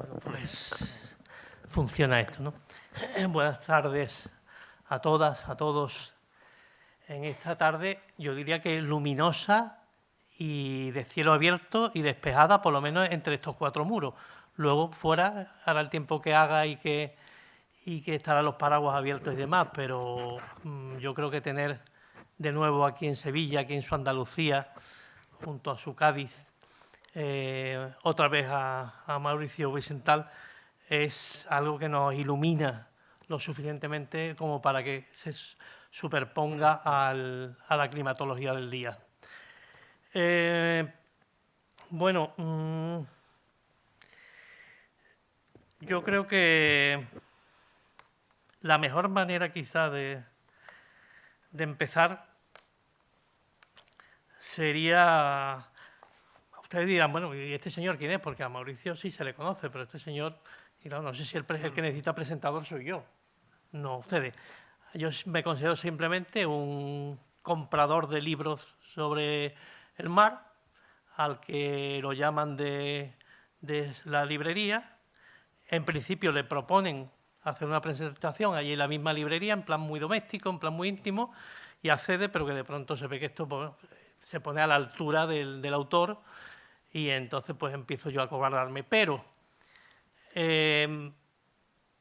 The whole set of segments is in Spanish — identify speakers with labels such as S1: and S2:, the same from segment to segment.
S1: Bueno, pues funciona esto, ¿no? Buenas tardes a todas, a todos. En esta tarde yo diría que luminosa y de cielo abierto y despejada, por lo menos entre estos cuatro muros. Luego fuera hará el tiempo que haga y que estarán los paraguas abiertos y demás, pero yo creo que tener de nuevo aquí en Sevilla, aquí en su Andalucía, junto a su Cádiz, otra vez a Mauricio Vicental, es algo que nos ilumina lo suficientemente como para que se superponga a la climatología del día. Bueno, yo creo que la mejor manera quizá de empezar sería... Ustedes dirán, bueno, ¿y este señor quién es? Porque a Mauricio sí se le conoce, pero este señor, y no sé si el que necesita presentador soy yo. No, ustedes. Yo me considero simplemente un comprador de libros sobre el mar, al que lo llaman de la librería. En principio le proponen hacer una presentación allí en la misma librería, en plan muy doméstico, en plan muy íntimo, y accede, pero que de pronto se ve que esto se pone a la altura del autor, y entonces pues empiezo yo a cobrarme. Pero,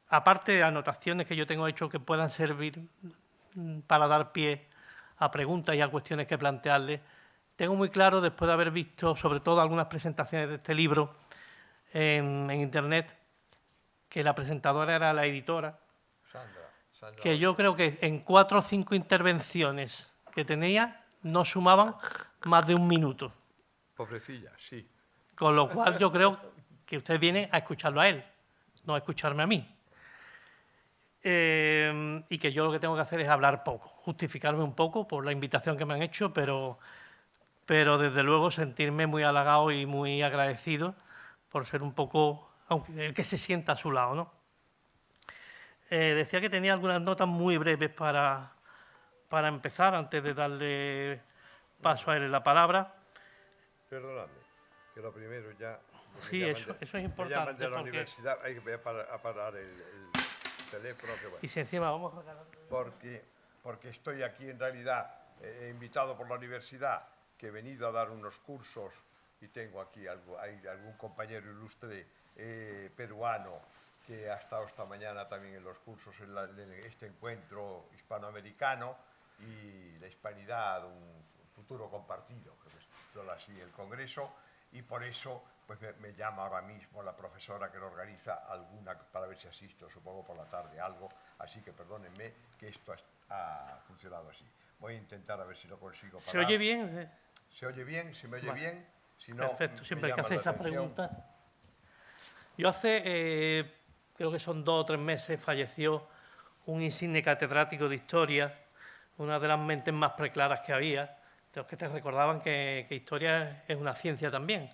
S1: aparte de anotaciones que yo tengo hecho que puedan servir para dar pie a preguntas y a cuestiones que plantearles, tengo muy claro, después de haber visto sobre todo algunas presentaciones de este libro en internet, que la presentadora era la editora, Sandra, que yo creo que en 4 o 5 intervenciones que tenía no sumaban más de un minuto.
S2: Pobrecilla, sí.
S1: Con lo cual yo creo que usted viene a escucharlo a él, no a escucharme a mí. Y que yo lo que tengo que hacer es hablar poco, justificarme un poco por la invitación que me han hecho, pero desde luego sentirme muy halagado y muy agradecido por ser un poco el que se sienta a su lado, ¿no? Decía que tenía algunas notas muy breves para empezar, antes de darle paso a él en la palabra.
S2: Perdóname, que lo primero ya...
S1: Sí, eso es importante.
S2: Me llaman de la universidad, hay que parar el teléfono. Que bueno.
S1: Y si encima vamos a...
S2: Porque estoy aquí en realidad invitado por la universidad, que he venido a dar unos cursos y tengo aquí hay algún compañero ilustre peruano que ha estado esta mañana también en los cursos en este encuentro hispanoamericano y la hispanidad, un futuro compartido, que se titula así el congreso, y por eso pues me llama ahora mismo la profesora que lo organiza alguna, para ver si asisto, supongo por la tarde algo, así que perdónenme que esto ha funcionado así. Voy a intentar a ver si lo consigo parar.
S1: ¿Se oye bien?
S2: ¿Se oye bien? ¿Se me oye bien? Si no,
S1: perfecto, siempre hay que hacer esa pregunta. Yo
S2: hace,
S1: creo que son 2 o 3 meses, falleció un insigne catedrático de Historia, una de las mentes más preclaras que había, de los que te recordaban que Historia es una ciencia también,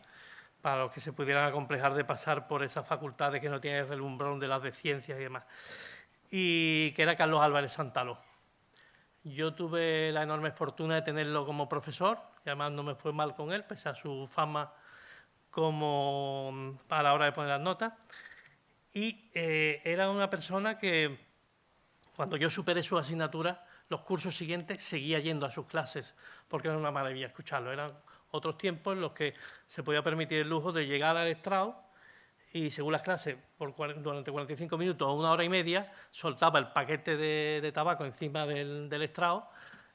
S1: para los que se pudieran acomplejar de pasar por esas facultades que no tienen el relumbrón de las de ciencias y demás, y que era Carlos Álvarez Santaló. Yo tuve la enorme fortuna de tenerlo como profesor, y además no me fue mal con él, pese a su fama como a la hora de poner las notas. Y era una persona que, cuando yo superé su asignatura, los cursos siguientes seguía yendo a sus clases, porque era una maravilla escucharlo. Eran otros tiempos en los que se podía permitir el lujo de llegar al estrado y, según las clases, durante 45 minutos o 1 hora y media, soltaba el paquete de tabaco encima del estrado,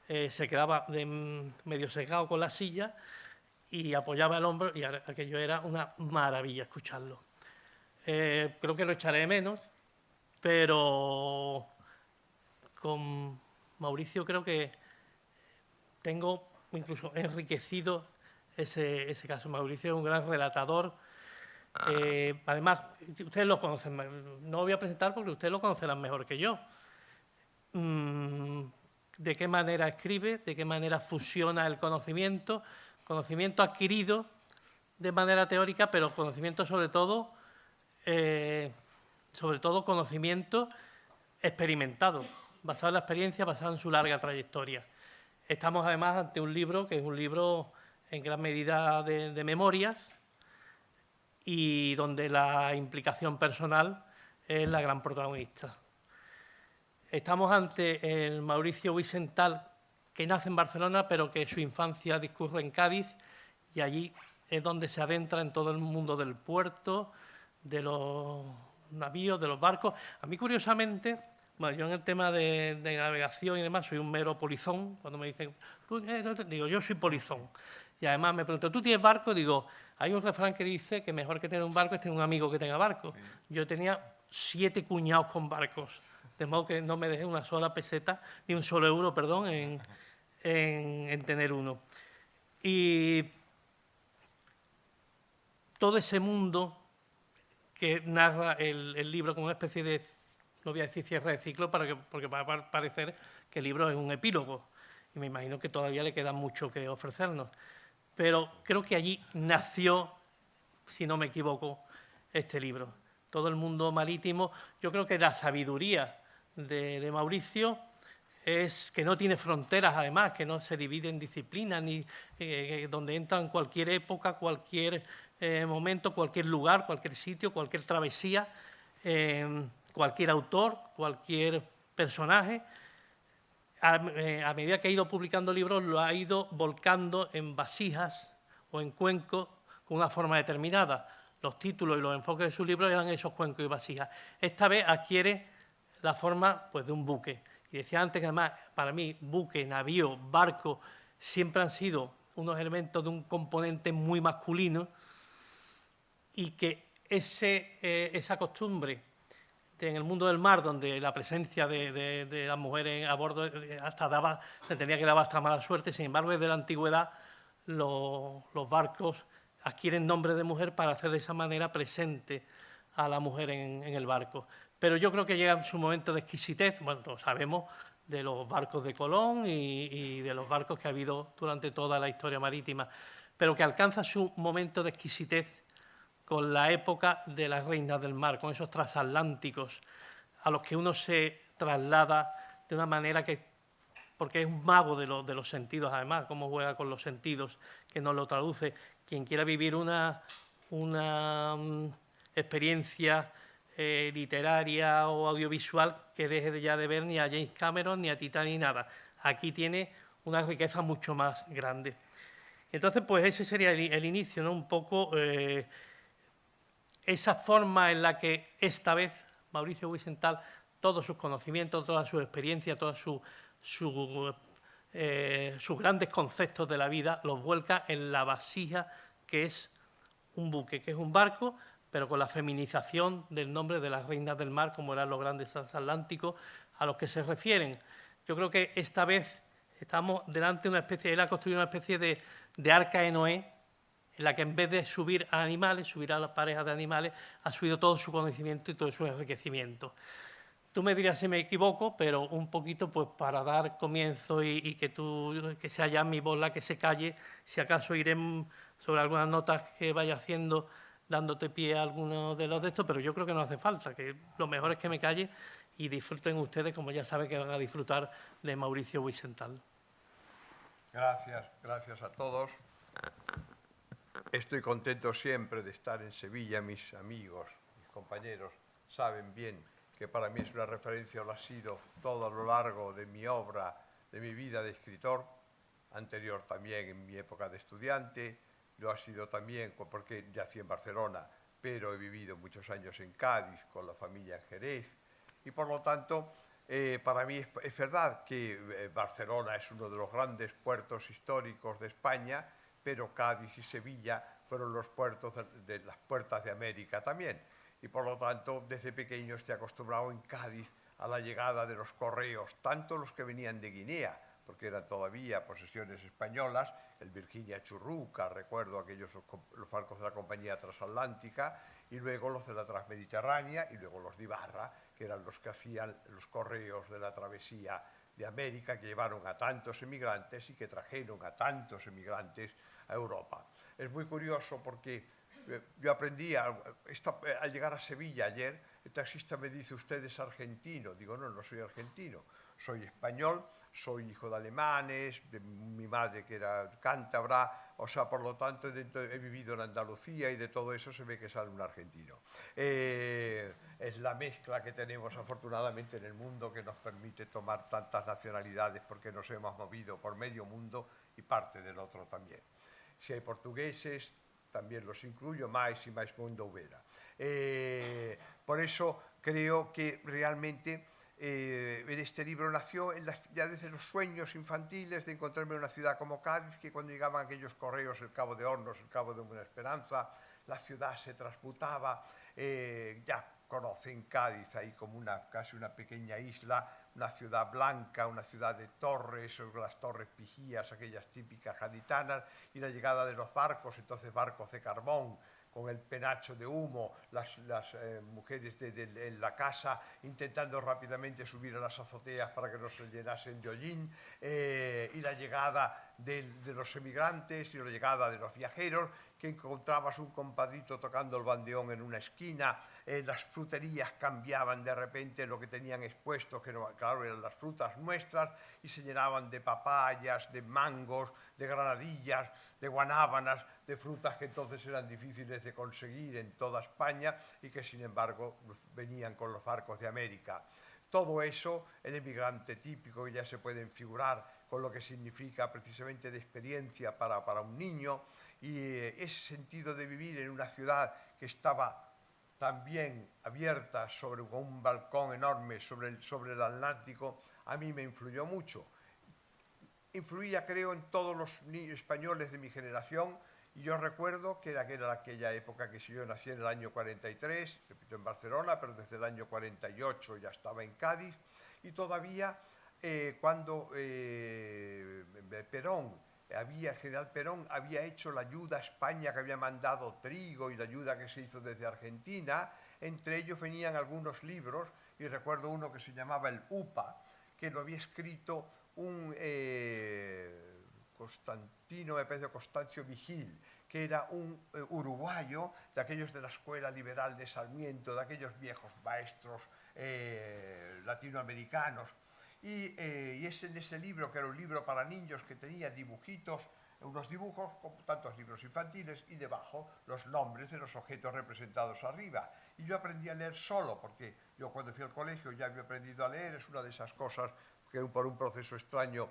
S1: se quedaba medio secado con la silla y apoyaba el hombro, y aquello era una maravilla escucharlo. Creo que lo echaré de menos, pero con Mauricio creo que tengo incluso enriquecido ese caso. Mauricio es un gran relatador. Además, ustedes lo conocen, no lo voy a presentar porque ustedes lo conocerán mejor que yo. De qué manera escribe, de qué manera fusiona el conocimiento adquirido de manera teórica, pero conocimiento sobre todo conocimiento experimentado, basado en la experiencia, basado en su larga trayectoria. Estamos además ante un libro que es un libro en gran medida de memorias, y donde la implicación personal es la gran protagonista. Estamos ante el Mauricio Wiesenthal, que nace en Barcelona, pero que su infancia discurre en Cádiz, y allí es donde se adentra en todo el mundo del puerto, de los navíos, de los barcos. A mí, curiosamente, bueno, yo en el tema de navegación y demás soy un mero polizón. Cuando me dicen, digo, yo soy polizón. Y además me preguntan, ¿tú tienes barco? Digo, hay un refrán que dice que mejor que tener un barco es tener un amigo que tenga barco. Yo tenía 7 cuñados con barcos, de modo que no me dejé una sola peseta, ni un solo euro, perdón, en tener uno. Y todo ese mundo que narra el libro como una especie de, no voy a decir cierre de ciclo, porque va a parecer que el libro es un epílogo, y me imagino que todavía le queda mucho que ofrecernos. Pero creo que allí nació, si no me equivoco, este libro. Todo el mundo marítimo, yo creo que la sabiduría de Mauricio es que no tiene fronteras, además, que no se divide en disciplinas, ni donde entra en cualquier época, cualquier momento, cualquier lugar, cualquier sitio, cualquier travesía, cualquier autor, cualquier personaje. A medida que ha ido publicando libros, lo ha ido volcando en vasijas o en cuencos con una forma determinada. Los títulos y los enfoques de sus libros eran esos cuencos y vasijas. Esta vez adquiere la forma, pues, de un buque. Y decía antes que, además, para mí, buque, navío, barco, siempre han sido unos elementos de un componente muy masculino, y que esa costumbre en el mundo del mar, donde la presencia de las mujeres a bordo hasta se tenía que dar hasta mala suerte. Sin embargo, desde la antigüedad los barcos adquieren nombre de mujer para hacer de esa manera presente a la mujer en el barco. Pero yo creo que llega en su momento de exquisitez. Bueno, lo sabemos de los barcos de Colón y de los barcos que ha habido durante toda la historia marítima, pero que alcanza su momento de exquisitez con la época de las reinas del mar, con esos transatlánticos a los que uno se traslada de una manera que, porque es un mago de los sentidos, además, cómo juega con los sentidos, que nos lo traduce. Quien quiera vivir una experiencia literaria o audiovisual, que deje ya de ver ni a James Cameron, ni a Titanic, ni nada. Aquí tiene una riqueza mucho más grande. Entonces, pues ese sería el inicio, ¿no? Un poco esa forma en la que esta vez Mauricio Wiesenthal, todos sus conocimientos, toda su experiencia, todos sus grandes conceptos de la vida, los vuelca en la vasija que es un buque, que es un barco, pero con la feminización del nombre de las reinas del mar, como eran los grandes transatlánticos a los que se refieren. Yo creo que esta vez estamos delante de una especie, él ha construido una especie de arca de Noé, en la que en vez de subir a animales, subir a las parejas de animales, ha subido todo su conocimiento y todo su enriquecimiento. Tú me dirás si me equivoco, pero un poquito, pues, para dar comienzo y que sea ya mi voz la que se calle, si acaso iré sobre algunas notas que vaya haciendo, dándote pie a algunos de los de estos, pero yo creo que no hace falta, que lo mejor es que me calle y disfruten ustedes, como ya saben que van a disfrutar de Mauricio Wiesenthal.
S2: Gracias a todos. Estoy contento siempre de estar en Sevilla. Mis amigos, mis compañeros saben bien que para mí es una referencia, lo ha sido todo a lo largo de mi obra, de mi vida de escritor, anterior también en mi época de estudiante, lo ha sido también porque nací en Barcelona, pero he vivido muchos años en Cádiz con la familia en Jerez, y por lo tanto para mí es verdad que Barcelona es uno de los grandes puertos históricos de España, pero Cádiz y Sevilla fueron los puertos de las puertas de América también. Y por lo tanto, desde pequeño estoy acostumbrado en Cádiz a la llegada de los correos, tanto los que venían de Guinea, porque eran todavía posesiones españolas, el Virginia Churruca, recuerdo aquellos los barcos de la Compañía Transatlántica, y luego los de la Transmediterránea, y luego los de Ibarra, que eran los que hacían los correos de la travesía de América, que llevaron a tantos emigrantes y que trajeron a tantos emigrantes a Europa. Es muy curioso porque yo aprendí, al llegar a Sevilla ayer, el taxista me dice, ¿usted es argentino? Digo, no, no soy argentino, soy español, soy hijo de alemanes, de mi madre que era cántabra, o sea, por lo tanto he vivido en Andalucía y de todo eso se ve que sale un argentino. Es la mezcla que tenemos afortunadamente en el mundo que nos permite tomar tantas nacionalidades porque nos hemos movido por medio mundo y parte del otro también. Si hay portugueses, también los incluyo, más y más mundo hubiera. Por eso creo que realmente en este libro nació ya desde los sueños infantiles de encontrarme en una ciudad como Cádiz, que cuando llegaban aquellos correos, el Cabo de Hornos, el Cabo de Buena Esperanza, la ciudad se transmutaba, ya conocen Cádiz ahí como casi una pequeña isla, una ciudad blanca, una ciudad de torres, las torres pijías, aquellas típicas gaditanas, y la llegada de los barcos, entonces barcos de carbón, con el penacho de humo, las mujeres en la casa intentando rápidamente subir a las azoteas para que no se llenasen de hollín, y la llegada de los emigrantes y la llegada de los viajeros, que encontrabas un compadrito tocando el bandeón en una esquina, las fruterías cambiaban de repente lo que tenían expuesto, que no, claro, eran las frutas nuestras, y se llenaban de papayas, de mangos, de granadillas, de guanábanas, de frutas que entonces eran difíciles de conseguir en toda España y que sin embargo venían con los barcos de América. Todo eso, el emigrante típico, ya se pueden figurar con lo que significa precisamente de experiencia para un niño, y ese sentido de vivir en una ciudad que estaba también abierta sobre un balcón enorme sobre el Atlántico, a mí me influyó mucho. Influía, creo, en todos los niños españoles de mi generación, y yo recuerdo que era aquella época que si yo nací en el año 43, repito, en Barcelona, pero desde el año 48 ya estaba en Cádiz, y todavía cuando el general Perón había hecho la ayuda a España, que había mandado trigo, y la ayuda que se hizo desde Argentina, entre ellos venían algunos libros, y recuerdo uno que se llamaba el UPA, que lo había escrito un Constancio Vigil, que era un uruguayo de aquellos de la Escuela Liberal de Sarmiento, de aquellos viejos maestros latinoamericanos. Y es en ese libro, que era un libro para niños, que tenía dibujitos, unos dibujos, como tantos libros infantiles, y debajo los nombres de los objetos representados arriba. Y yo aprendí a leer solo, porque yo cuando fui al colegio ya había aprendido a leer, es una de esas cosas que por un proceso extraño,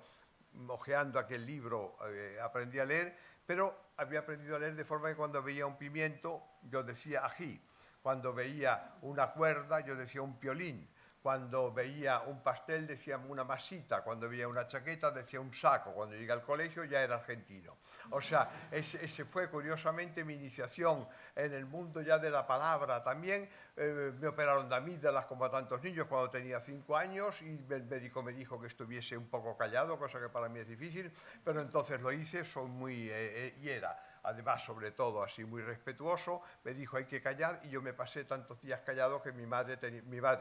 S2: hojeando aquel libro, aprendí a leer, pero había aprendido a leer de forma que cuando veía un pimiento yo decía ají, cuando veía una cuerda yo decía un piolín, cuando veía un pastel decía una masita, cuando veía una chaqueta decía un saco, cuando llegué al colegio ya era argentino. O sea, ese fue curiosamente mi iniciación en el mundo ya de la palabra. También me operaron de amígdalas como a tantos niños cuando tenía 5 años, y el médico me dijo que estuviese un poco callado, cosa que para mí es difícil, pero entonces lo hice, soy muy y era. Además, sobre todo, así muy respetuoso, me dijo hay que callar, y yo me pasé tantos días callado que mi madre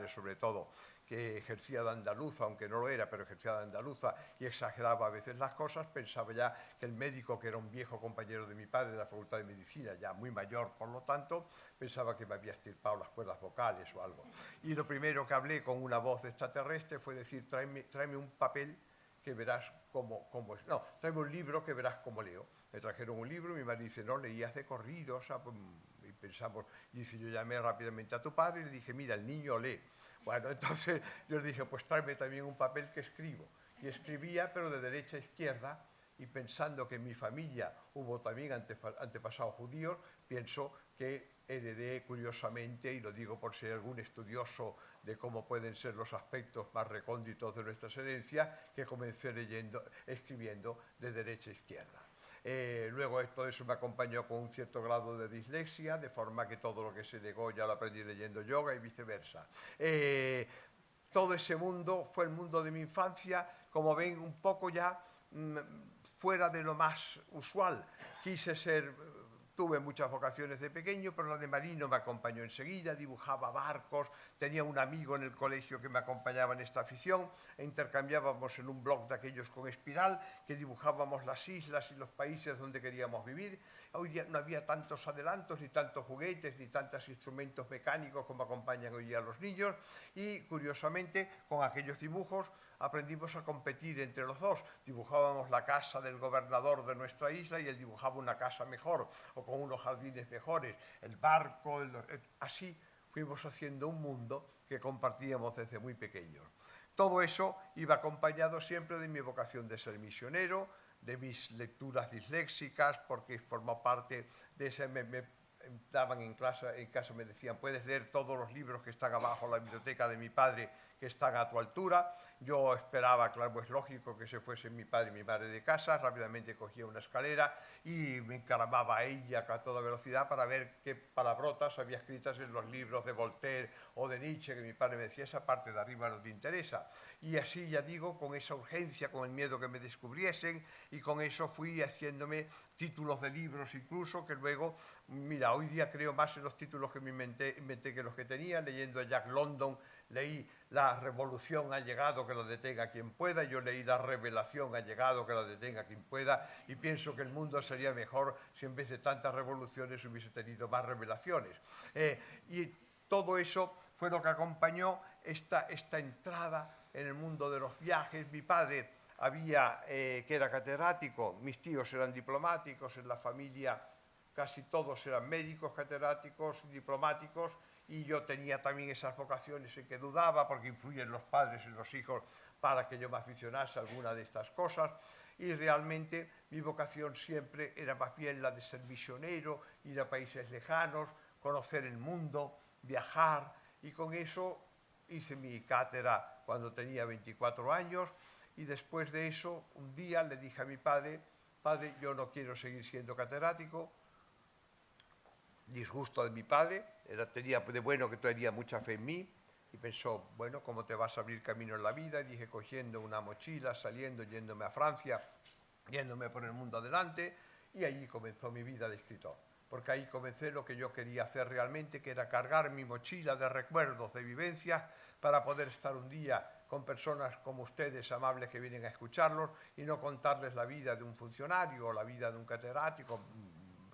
S2: sobre todo, que ejercía de andaluza, aunque no lo era, pero ejercía de andaluza y exageraba a veces las cosas, pensaba ya que el médico, que era un viejo compañero de mi padre de la Facultad de Medicina, ya muy mayor por lo tanto, pensaba que me había extirpado las cuerdas vocales o algo. Y lo primero que hablé con una voz extraterrestre fue decir, tráeme un papel que verás cómo es. No, tráeme un libro que verás cómo leo. Me trajeron un libro, mi madre dice, no, leías de corrido, o sea, y pensamos, y dice, yo llamé rápidamente a tu padre y le dije, mira, el niño lee. Bueno, entonces yo le dije, pues tráeme también un papel que escribo. Y escribía, pero de derecha a izquierda, y pensando que en mi familia hubo también antepasados judíos, pienso que heredé curiosamente, y lo digo por si hay algún estudioso de cómo pueden ser los aspectos más recónditos de nuestras herencias, que comencé escribiendo de derecha a izquierda. Luego todo eso me acompañó con un cierto grado de dislexia, de forma que todo lo que se legó ya lo aprendí leyendo yoga y viceversa. Todo ese mundo fue el mundo de mi infancia, como ven, un poco ya fuera de lo más usual. Tuve muchas vocaciones de pequeño, pero la de marino me acompañó enseguida, dibujaba barcos, tenía un amigo en el colegio que me acompañaba en esta afición, e intercambiábamos en un blog de aquellos con espiral, que dibujábamos las islas y los países donde queríamos vivir. Hoy día no había tantos adelantos, ni tantos juguetes, ni tantos instrumentos mecánicos como acompañan hoy día a los niños, y curiosamente con aquellos dibujos aprendimos a competir entre los dos. Dibujábamos la casa del gobernador de nuestra isla y él dibujaba una casa mejor o con unos jardines mejores, el barco, así fuimos haciendo un mundo que compartíamos desde muy pequeños. Todo eso iba acompañado siempre de mi vocación de ser misionero, de mis lecturas disléxicas, porque formó parte de ese... me daban en casa me decían, puedes leer todos los libros que están abajo en la biblioteca de mi padre, que están a tu altura. Yo esperaba, claro, es lógico que se fuesen mi padre y mi madre de casa, rápidamente cogía una escalera y me encaramaba a ella a toda velocidad para ver qué palabrotas había escritas en los libros de Voltaire o de Nietzsche, que mi padre me decía, esa parte de arriba no te interesa. Y así, ya digo, con esa urgencia, con el miedo que me descubriesen, y con eso fui haciéndome títulos de libros incluso, que luego, mira, hoy día creo más en los títulos que me inventé que los que tenía. Leyendo a Jack London, leí La revolución ha llegado, que lo detenga quien pueda. Yo leí La revelación ha llegado, que lo detenga quien pueda, y pienso que el mundo sería mejor si en vez de tantas revoluciones hubiese tenido más revelaciones. Y todo eso fue lo que acompañó esta entrada en el mundo de los viajes. Mi padre que era catedrático, mis tíos eran diplomáticos, en la familia casi todos eran médicos, catedráticos, diplomáticos, y yo tenía también esas vocaciones en que dudaba, porque influyen los padres en los hijos para que yo me aficionase a alguna de estas cosas, y realmente mi vocación siempre era más bien la de ser misionero, ir a países lejanos, conocer el mundo, viajar, y con eso hice mi cátedra cuando tenía 24 años, y después de eso, un día le dije a mi padre, padre, yo no quiero seguir siendo catedrático. Disgusto de mi padre, tenía de bueno que tenía mucha fe en mí, y pensó, bueno, ¿cómo te vas a abrir camino en la vida? Y dije, cogiendo una mochila, saliendo, yéndome a Francia, yéndome por el mundo adelante, y allí comenzó mi vida de escritor. Porque ahí comencé lo que yo quería hacer realmente, que era cargar mi mochila de recuerdos, de vivencias, para poder estar un día con personas como ustedes, amables, que vienen a escucharlos, y no contarles la vida de un funcionario o la vida de un catedrático.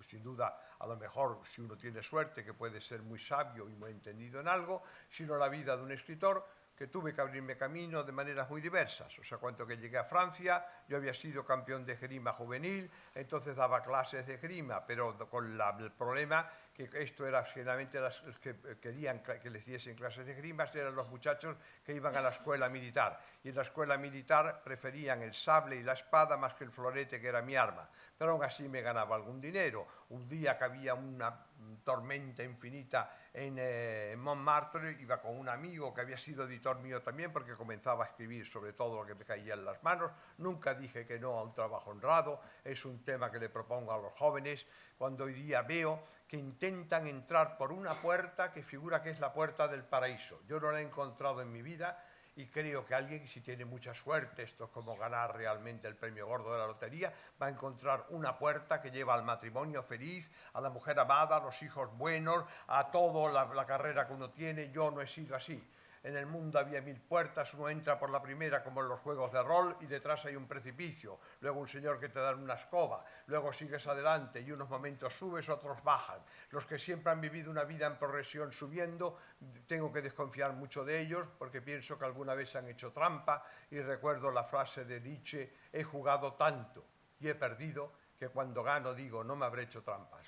S2: Sin duda, a lo mejor, si uno tiene suerte, que puede ser muy sabio y muy entendido en algo, sino la vida de un escritor, que tuve que abrirme camino de maneras muy diversas. O sea, cuando que llegué a Francia, yo había sido campeón de esgrima juvenil, entonces daba clases de esgrima, pero con el problema que esto era generalmente los que querían que les diesen clases de esgrima eran los muchachos que iban a la escuela militar, y en la escuela militar preferían el sable y la espada más que el florete, que era mi arma, pero aún así me ganaba algún dinero. Un día que había una tormenta infinita en Montmartre, iba con un amigo que había sido editor mío también, porque comenzaba a escribir sobre todo lo que me caía en las manos. Nunca dije que no a un trabajo honrado, es un tema que le propongo a los jóvenes, cuando hoy día veo que intentan entrar por una puerta que figura que es la puerta del paraíso. Yo no la he encontrado en mi vida, y creo que alguien, si tiene mucha suerte, esto es como ganar realmente el premio gordo de la lotería, va a encontrar una puerta que lleva al matrimonio feliz, a la mujer amada, a los hijos buenos, a toda la carrera que uno tiene. Yo no he sido así. En el mundo había 1000 puertas, uno entra por la primera como en los juegos de rol y detrás hay un precipicio, luego un señor que te da una escoba, luego sigues adelante y unos momentos subes, otros bajan. Los que siempre han vivido una vida en progresión subiendo, tengo que desconfiar mucho de ellos, porque pienso que alguna vez han hecho trampa, y recuerdo la frase de Nietzsche, he jugado tanto y he perdido que cuando gano digo, no me habré hecho trampas.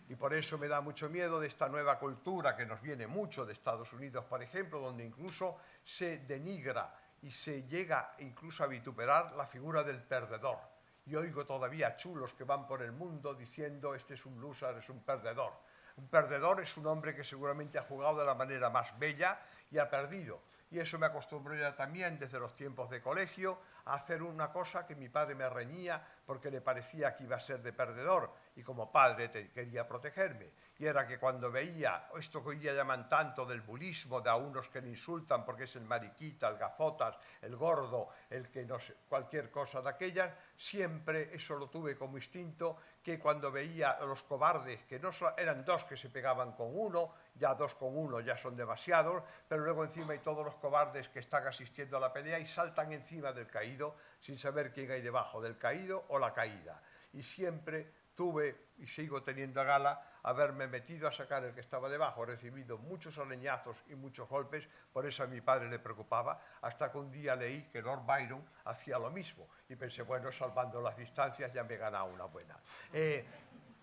S2: Y por eso me da mucho miedo de esta nueva cultura que nos viene mucho de Estados Unidos, por ejemplo, donde incluso se denigra y se llega incluso a vituperar la figura del perdedor. Y oigo todavía chulos que van por el mundo diciendo, este es un loser, es un perdedor. Un perdedor es un hombre que seguramente ha jugado de la manera más bella y ha perdido. Y eso me acostumbré ya también desde los tiempos de colegio a hacer una cosa que mi padre me reñía porque le parecía que iba a ser de perdedor, y como padre quería protegerme. Y era que cuando veía esto que hoy día llaman tanto del bulismo, de a unos que le insultan porque es el mariquita, el gafotas, el gordo, el que no sé, cualquier cosa de aquellas, siempre eso lo tuve como instinto, que cuando veía a los cobardes, que no eran dos que se pegaban con uno, ya 2 con 1 ya son demasiados, pero luego encima hay todos los cobardes que están asistiendo a la pelea y saltan encima del caído sin saber quién hay debajo, del caído o la caída. Y siempre tuve, y sigo teniendo a gala, haberme metido a sacar el que estaba debajo. He recibido muchos aleñazos y muchos golpes, por eso a mi padre le preocupaba, hasta que un día leí que Lord Byron hacía lo mismo y pensé, bueno, salvando las distancias ya me he ganado una buena.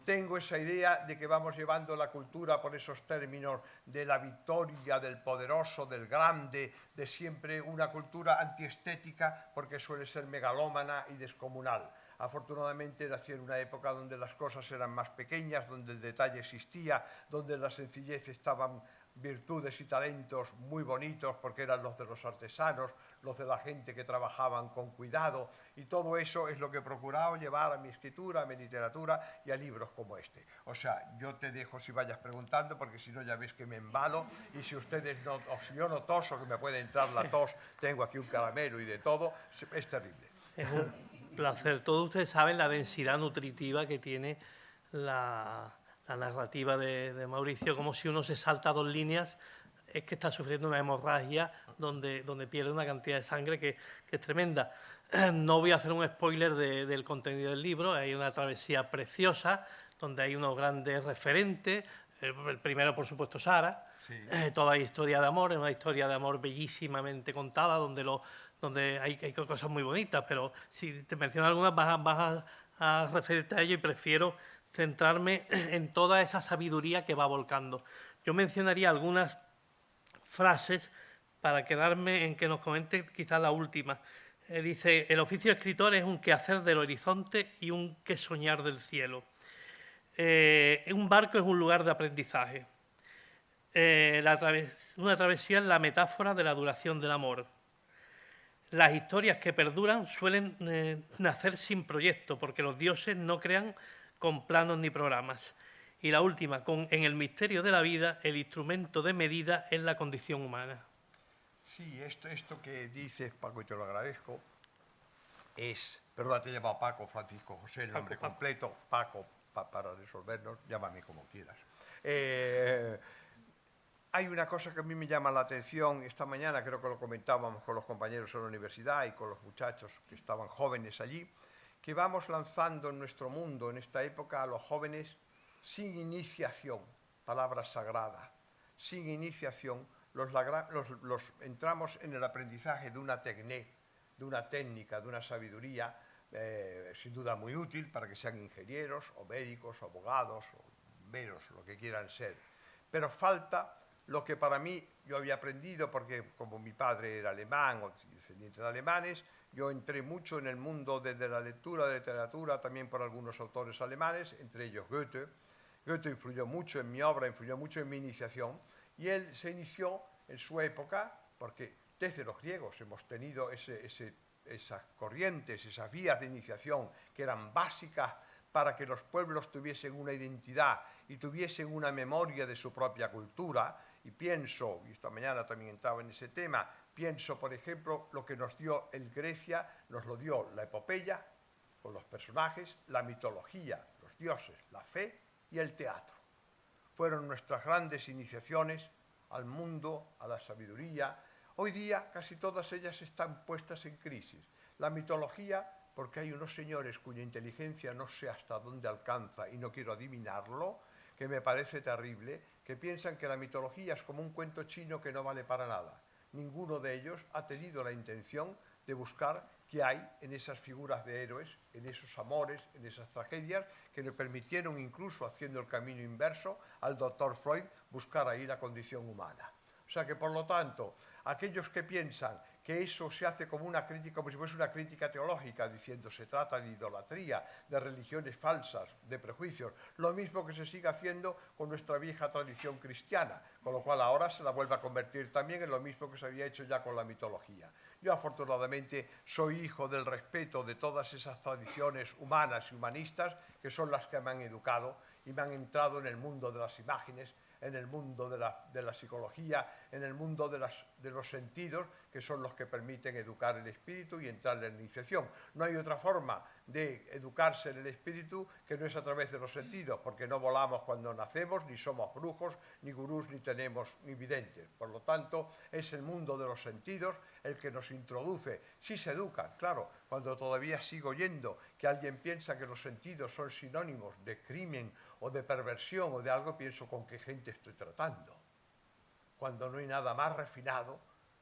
S2: Tengo esa idea de que vamos llevando la cultura por esos términos de la victoria, del poderoso, del grande, de siempre una cultura antiestética porque suele ser megalómana y descomunal. Afortunadamente nací en una época donde las cosas eran más pequeñas, donde el detalle existía, donde la sencillez estaban virtudes y talentos muy bonitos porque eran los de los artesanos, los de la gente que trabajaban con cuidado, y todo eso es lo que he procurado llevar a mi escritura, a mi literatura y a libros como este. O sea, yo te dejo si vayas preguntando porque si no ya ves que me embalo, y si ustedes no, o si yo no toso, que me puede entrar la tos, tengo aquí un caramelo y de todo, es terrible.
S1: Es un placer. Todos ustedes saben la densidad nutritiva que tiene la narrativa de Mauricio, como si uno se salta 2 líneas, es que está sufriendo una hemorragia donde pierde una cantidad de sangre que es tremenda. No voy a hacer un spoiler del contenido del libro, hay una travesía preciosa, donde hay unos grandes referentes, el primero, por supuesto, Sara, sí. Toda historia de amor, es una historia de amor bellísimamente contada, donde hay cosas muy bonitas, pero si te menciono algunas vas a referirte a ello, y prefiero centrarme en toda esa sabiduría que va volcando. Yo mencionaría algunas frases para quedarme en que nos comente quizás la última. Dice, el oficio de escritor es un quehacer del horizonte y un que soñar del cielo. Un barco es un lugar de aprendizaje. Una travesía es la metáfora de la duración del amor. Las historias que perduran suelen nacer sin proyecto, porque los dioses no crean con planos ni programas. Y la última, en el misterio de la vida, el instrumento de medida es la condición humana.
S2: Sí, esto que dices, Paco, y te lo agradezco, es, perdón, te he llamado Paco, Francisco José, el nombre completo, Paco, para resolvernos, llámame como quieras. Hay una cosa que a mí me llama la atención, esta mañana creo que lo comentábamos con los compañeros en la universidad y con los muchachos que estaban jóvenes allí, que vamos lanzando en nuestro mundo, en esta época, a los jóvenes sin iniciación, palabra sagrada, sin iniciación, entramos en el aprendizaje de una técnica, de una sabiduría, sin duda muy útil para que sean ingenieros, o médicos, o abogados, o bomberos, lo que quieran ser. Pero falta lo que para mí yo había aprendido, porque como mi padre era alemán o descendiente de alemanes, yo entré mucho en el mundo desde la lectura de literatura, también por algunos autores alemanes, entre ellos Goethe. Goethe influyó mucho en mi obra, influyó mucho en mi iniciación, y él se inició en su época, porque desde los griegos hemos tenido esas corrientes, esas vías de iniciación que eran básicas para que los pueblos tuviesen una identidad y tuviesen una memoria de su propia cultura. Y pienso, y esta mañana también entraba en ese tema, pienso, por ejemplo, lo que nos dio el Grecia, nos lo dio la epopeya, con los personajes, la mitología, los dioses, la fe y el teatro. Fueron nuestras grandes iniciaciones al mundo, a la sabiduría. Hoy día casi todas ellas están puestas en crisis. La mitología, porque hay unos señores cuya inteligencia no sé hasta dónde alcanza y no quiero adivinarlo, que me parece terrible, que piensan que la mitología es como un cuento chino que no vale para nada. Ninguno de ellos ha tenido la intención de buscar qué hay en esas figuras de héroes, en esos amores, en esas tragedias, que le permitieron, incluso haciendo el camino inverso, al doctor Freud buscar ahí la condición humana. O sea que, por lo tanto, aquellos que piensan que eso se hace como una crítica, como si fuese una crítica teológica, diciendo se trata de idolatría, de religiones falsas, de prejuicios, lo mismo que se sigue haciendo con nuestra vieja tradición cristiana, con lo cual ahora se la vuelve a convertir también en lo mismo que se había hecho ya con la mitología. Yo, afortunadamente, soy hijo del respeto de todas esas tradiciones humanas y humanistas, que son las que me han educado y me han entrado en el mundo de las imágenes, en el mundo de la psicología, en el mundo de de los sentidos, que son los que permiten educar el espíritu y entrar en la iniciación. No hay otra forma de educarse en el espíritu que no es a través de los sentidos, porque no volamos cuando nacemos, ni somos brujos, ni gurús, ni videntes. Por lo tanto, es el mundo de los sentidos el que nos introduce. Sí se educa, claro, cuando todavía sigo oyendo que alguien piensa que los sentidos son sinónimos de crimen o de perversión o de algo, pienso con qué gente estoy tratando. Cuando no hay nada más refinado,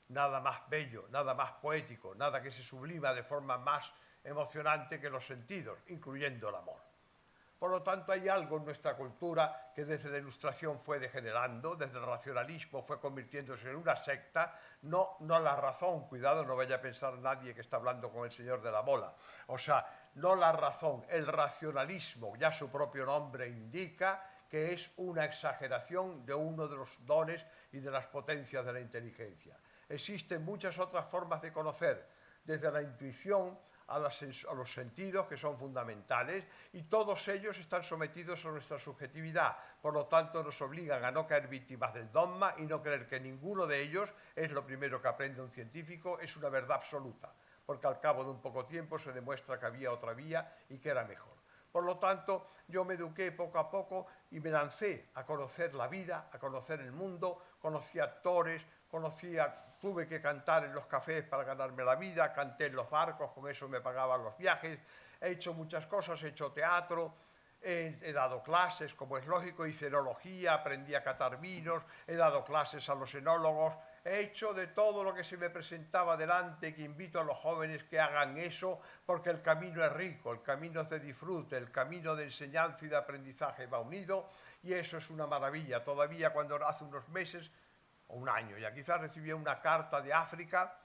S2: nada más bello, nada más poético, nada que se sublima de forma más emocionante que los sentidos, incluyendo el amor. Por lo tanto, hay algo en nuestra cultura que desde la Ilustración fue degenerando, desde el racionalismo fue convirtiéndose en una secta, no la razón, cuidado, no vaya a pensar nadie que está hablando con el señor de la bola, o sea, no la razón, el racionalismo, ya su propio nombre indica que es una exageración de uno de los dones y de las potencias de la inteligencia. Existen muchas otras formas de conocer, desde la intuición a los sentidos, que son fundamentales, y todos ellos están sometidos a nuestra subjetividad. Por lo tanto, nos obligan a no caer víctimas del dogma y no creer que ninguno de ellos, es lo primero que aprende un científico, es una verdad absoluta, porque al cabo de un poco tiempo se demuestra que había otra vía y que era mejor. Por lo tanto, yo me eduqué poco a poco y me lancé a conocer la vida, a conocer el mundo, conocí actores, tuve que cantar en los cafés para ganarme la vida, canté en los barcos, con eso me pagaban los viajes, he hecho muchas cosas, he hecho teatro, he dado clases, como es lógico, hice enología, aprendí a catar vinos, he dado clases a los enólogos, he hecho de todo lo que se me presentaba delante, que invito a los jóvenes que hagan eso, porque el camino es rico, el camino es de disfrute, el camino de enseñanza y de aprendizaje va unido, y eso es una maravilla. Todavía cuando hace unos meses, o un año ya quizás, recibí una carta de África,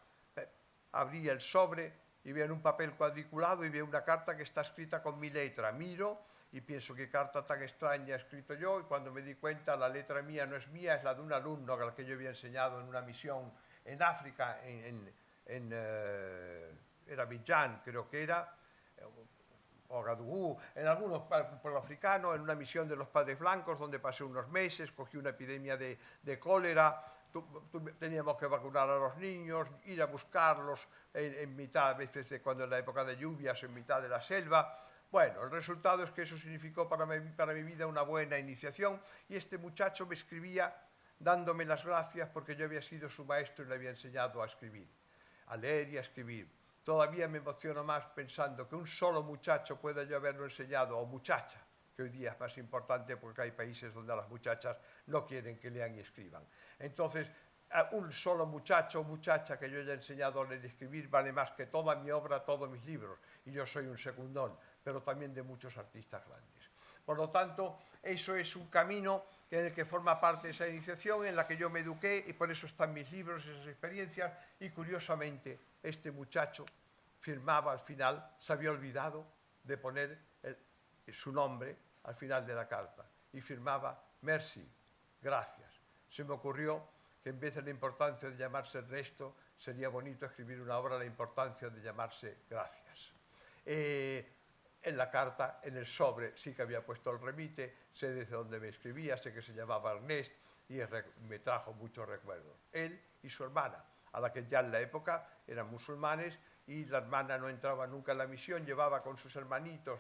S2: abrí el sobre y veo en un papel cuadriculado y veo una carta que está escrita con mi letra. Miro y pienso qué carta tan extraña he escrito yo, y cuando me di cuenta la letra mía no es mía, es la de un alumno al que yo había enseñado en una misión en África, era Abidjan, creo que era, o Ouagadougou, en algunos pueblos africanos, en una misión de los Padres Blancos, donde pasé unos meses, cogí una epidemia de cólera, teníamos que vacunar a los niños, ir a buscarlos en mitad, a veces cuando en la época de lluvias, en mitad de la selva. Bueno, el resultado es que eso significó para mi vida una buena iniciación, y este muchacho me escribía dándome las gracias porque yo había sido su maestro y le había enseñado a escribir, a leer y a escribir. Todavía me emociono más pensando que un solo muchacho pueda yo haberlo enseñado, o muchacha, que hoy día es más importante porque hay países donde las muchachas no quieren que lean y escriban. Entonces, un solo muchacho o muchacha que yo haya enseñado a leer y escribir vale más que toda mi obra, todos mis libros, y yo soy un secundón, pero también de muchos artistas grandes. Por lo tanto, eso es un camino en el que forma parte esa iniciación, en la que yo me eduqué, y por eso están mis libros, esas experiencias, y curiosamente este muchacho firmaba al final, se había olvidado de poner su nombre al final de la carta, y firmaba merci, gracias. Se me ocurrió que en vez de la importancia de llamarse Ernesto, sería bonito escribir una obra la importancia de llamarse gracias. En la carta, en el sobre, sí que había puesto el remite, sé desde dónde me escribía, sé que se llamaba Ernest, y me trajo muchos recuerdos. Él y su hermana, a la que ya en la época eran musulmanes, y la hermana no entraba nunca en la misión, llevaba con sus hermanitos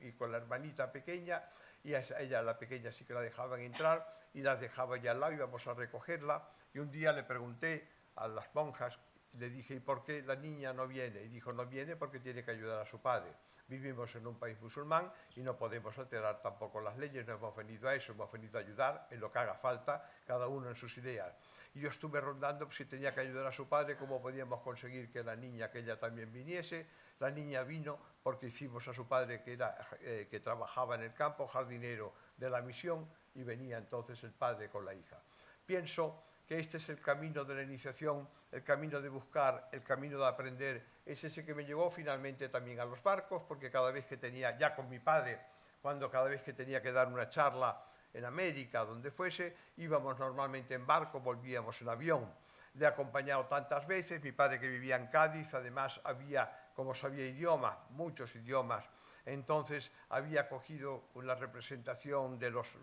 S2: y con la hermanita pequeña, y a ella, la pequeña, sí que la dejaban entrar, y las dejaba ya al lado, íbamos a recogerla, y un día le pregunté a las monjas, le dije, ¿y por qué la niña no viene? Y dijo, no viene porque tiene que ayudar a su padre. Vivimos en un país musulmán y no podemos alterar tampoco las leyes, no hemos venido a eso, hemos venido a ayudar en lo que haga falta, cada uno en sus ideas. Y yo estuve rondando si tenía que ayudar a su padre, cómo podíamos conseguir que la niña, que ella también viniese. La niña vino porque hicimos a su padre, que trabajaba en el campo, jardinero de la misión, y venía entonces el padre con la hija. Pienso que este es el camino de la iniciación, el camino de buscar, el camino de aprender. Es ese que me llevó finalmente también a los barcos, porque cada vez que tenía, ya con mi padre, cada vez que tenía que dar una charla en América, donde fuese, íbamos normalmente en barco, volvíamos en avión. Le he acompañado tantas veces, mi padre que vivía en Cádiz, además había como sabía idiomas, muchos idiomas, entonces había cogido la representación de los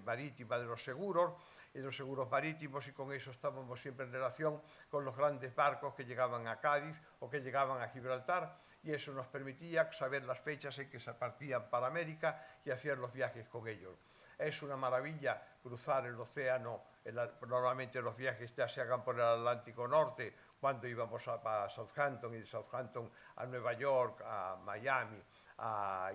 S2: marítima de los seguros marítimos, y con eso estábamos siempre en relación con los grandes barcos que llegaban a Cádiz o que llegaban a Gibraltar, y eso nos permitía saber las fechas en que se partían para América y hacer los viajes con ellos. Es una maravilla cruzar el océano, normalmente los viajes ya se hagan por el Atlántico Norte, cuando íbamos a Southampton, y de Southampton a Nueva York, a Miami,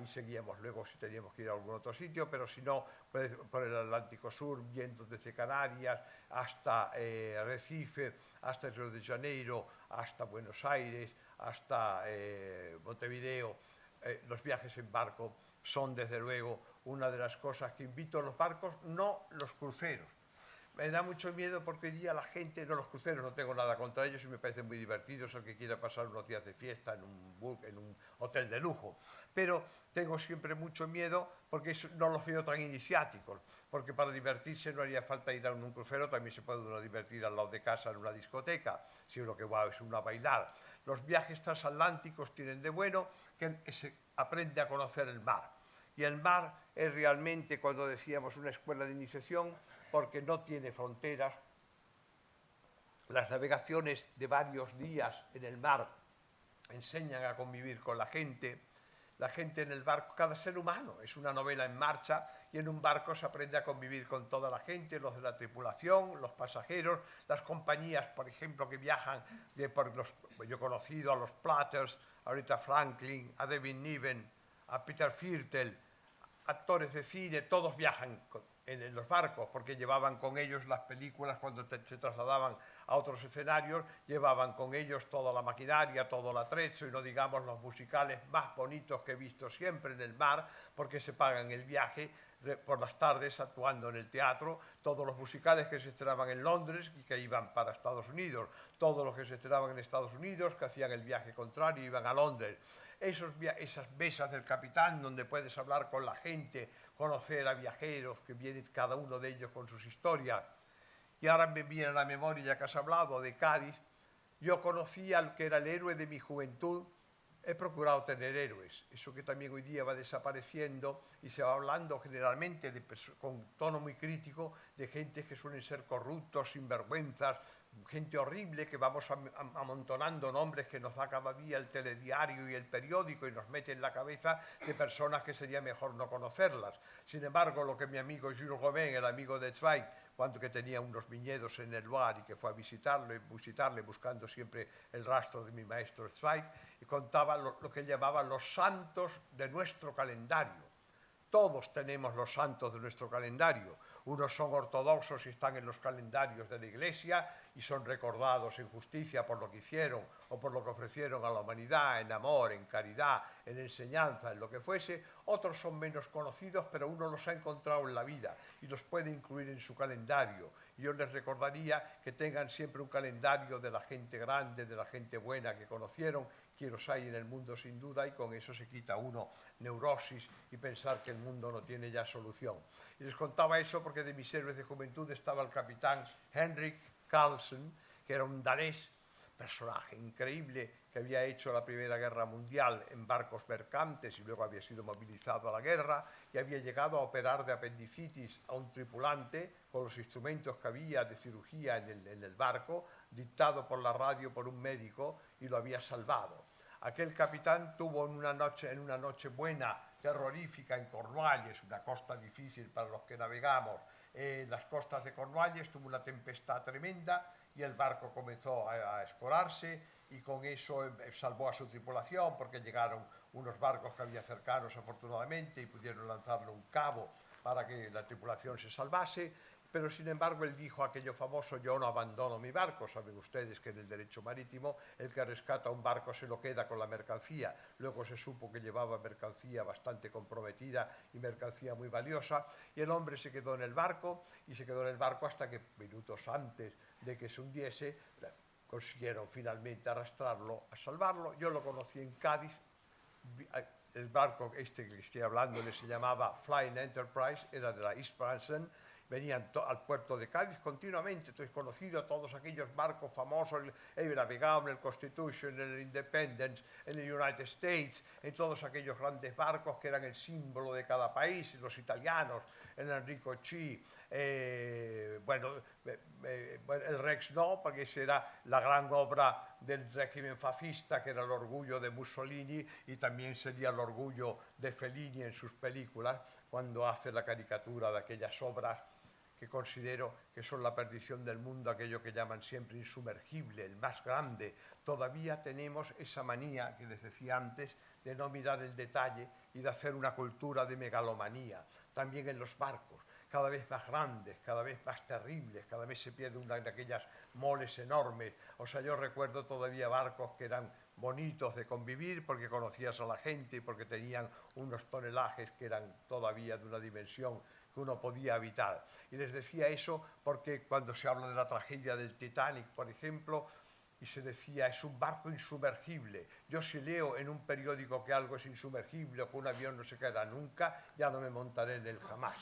S2: y seguíamos luego si teníamos que ir a algún otro sitio, pero si no, pues, por el Atlántico Sur, yendo desde Canarias hasta Recife, hasta Río de Janeiro, hasta Buenos Aires, hasta Montevideo. Los viajes en barco son, desde luego, una de las cosas que invito a los barcos, no los cruceros. Me da mucho miedo porque hoy día la gente, no los cruceros, no tengo nada contra ellos y me parecen muy divertidos, el que quiera pasar unos días de fiesta en un hotel de lujo. Pero tengo siempre mucho miedo porque no los veo tan iniciáticos, porque para divertirse no haría falta ir a un crucero, también se puede uno divertir al lado de casa en una discoteca, si uno que va es uno a bailar. Los viajes transatlánticos tienen de bueno que se aprende a conocer el mar. Y el mar es realmente, cuando decíamos, una escuela de iniciación, porque no tiene fronteras. Las navegaciones de varios días en el mar enseñan a convivir con la gente en el barco, cada ser humano es una novela en marcha, y en un barco se aprende a convivir con toda la gente, los de la tripulación, los pasajeros, las compañías, por ejemplo, que viajan, yo he conocido a los Platters, a Aretha Franklin, a David Niven, a Peter Firtel, actores de cine, todos viajan en los barcos porque llevaban con ellos las películas cuando se trasladaban a otros escenarios, llevaban con ellos toda la maquinaria, todo el atrecho, y no digamos los musicales más bonitos que he visto siempre en el mar, porque se pagan el viaje por las tardes actuando en el teatro, todos los musicales que se estrenaban en Londres y que iban para Estados Unidos, todos los que se estrenaban en Estados Unidos que hacían el viaje contrario y iban a Londres. Esas mesas del capitán donde puedes hablar con la gente, conocer a viajeros que vienen cada uno de ellos con sus historias. Y ahora me viene a la memoria, ya que has hablado de Cádiz, yo conocí al que era el héroe de mi juventud. He procurado tener héroes, eso que también hoy día va desapareciendo, y se va hablando generalmente con tono muy crítico de gente que suelen ser corruptos, sinvergüenzas, gente horrible, que vamos amontonando nombres que nos da cada día el telediario y el periódico y nos mete en la cabeza de personas que sería mejor no conocerlas. Sin embargo, lo que mi amigo Jules Robin, el amigo de Zweig, cuando que tenía unos viñedos en el Loire y que fue a visitarle buscando siempre el rastro de mi maestro Zweig, y contaba lo que llamaban los santos de nuestro calendario. Todos tenemos los santos de nuestro calendario. Unos son ortodoxos y están en los calendarios de la Iglesia y son recordados en justicia por lo que hicieron o por lo que ofrecieron a la humanidad, en amor, en caridad, en enseñanza, en lo que fuese. Otros son menos conocidos, pero uno los ha encontrado en la vida y los puede incluir en su calendario. Y yo les recordaría que tengan siempre un calendario de la gente grande, de la gente buena que conocieron, que los hay en el mundo sin duda, y con eso se quita uno neurosis y pensar que el mundo no tiene ya solución. Y les contaba eso porque de mis héroes de juventud estaba el capitán Henrik Carlsen, que era un danés, personaje increíble, que había hecho la Primera Guerra Mundial en barcos mercantes y luego había sido movilizado a la guerra y había llegado a operar de apendicitis a un tripulante con los instrumentos que había de cirugía en el barco, dictado por la radio por un médico, y lo había salvado. Aquel capitán tuvo en una noche buena, terrorífica, en Cornualles, una costa difícil para los que navegamos, en las costas de Cornualles, tuvo una tempestad tremenda y el barco comenzó a escorarse, y con eso salvó a su tripulación porque llegaron unos barcos que había cercanos afortunadamente y pudieron lanzarle un cabo para que la tripulación se salvase. Pero sin embargo él dijo aquello famoso: yo no abandono mi barco. Saben ustedes que en el derecho marítimo el que rescata un barco se lo queda con la mercancía. Luego se supo que llevaba mercancía bastante comprometida y mercancía muy valiosa, y el hombre se quedó en el barco, y se quedó en el barco hasta que minutos antes de que se hundiese consiguieron finalmente arrastrarlo, a salvarlo. Yo lo conocí en Cádiz. El barco este que estoy hablando se llamaba Flying Enterprise, era de la East Branson, venían al puerto de Cádiz continuamente. Entonces, conocido a todos aquellos barcos famosos, el Navegable, el Constitution, el Independence, en el United States, en todos aquellos grandes barcos que eran el símbolo de cada país, los italianos, el Enrico Chi, bueno, el Rex no, porque esa era la gran obra del régimen fascista, que era el orgullo de Mussolini, y también sería el orgullo de Fellini en sus películas, cuando hace la caricatura de aquellas obras que considero que son la perdición del mundo, aquello que llaman siempre insumergible, el más grande. Todavía tenemos esa manía, que les decía antes, de no mirar el detalle y de hacer una cultura de megalomanía. También en los barcos, cada vez más grandes, cada vez más terribles, cada vez se pierde una de aquellas moles enormes. O sea, yo recuerdo todavía barcos que eran bonitos de convivir porque conocías a la gente y porque tenían unos tonelajes que eran todavía de una dimensión que uno podía habitar. Y les decía eso porque cuando se habla de la tragedia del Titanic, por ejemplo, y se decía, es un barco insumergible. Yo si leo en un periódico que algo es insumergible o que un avión no se caerá nunca, ya no me montaré en él jamás.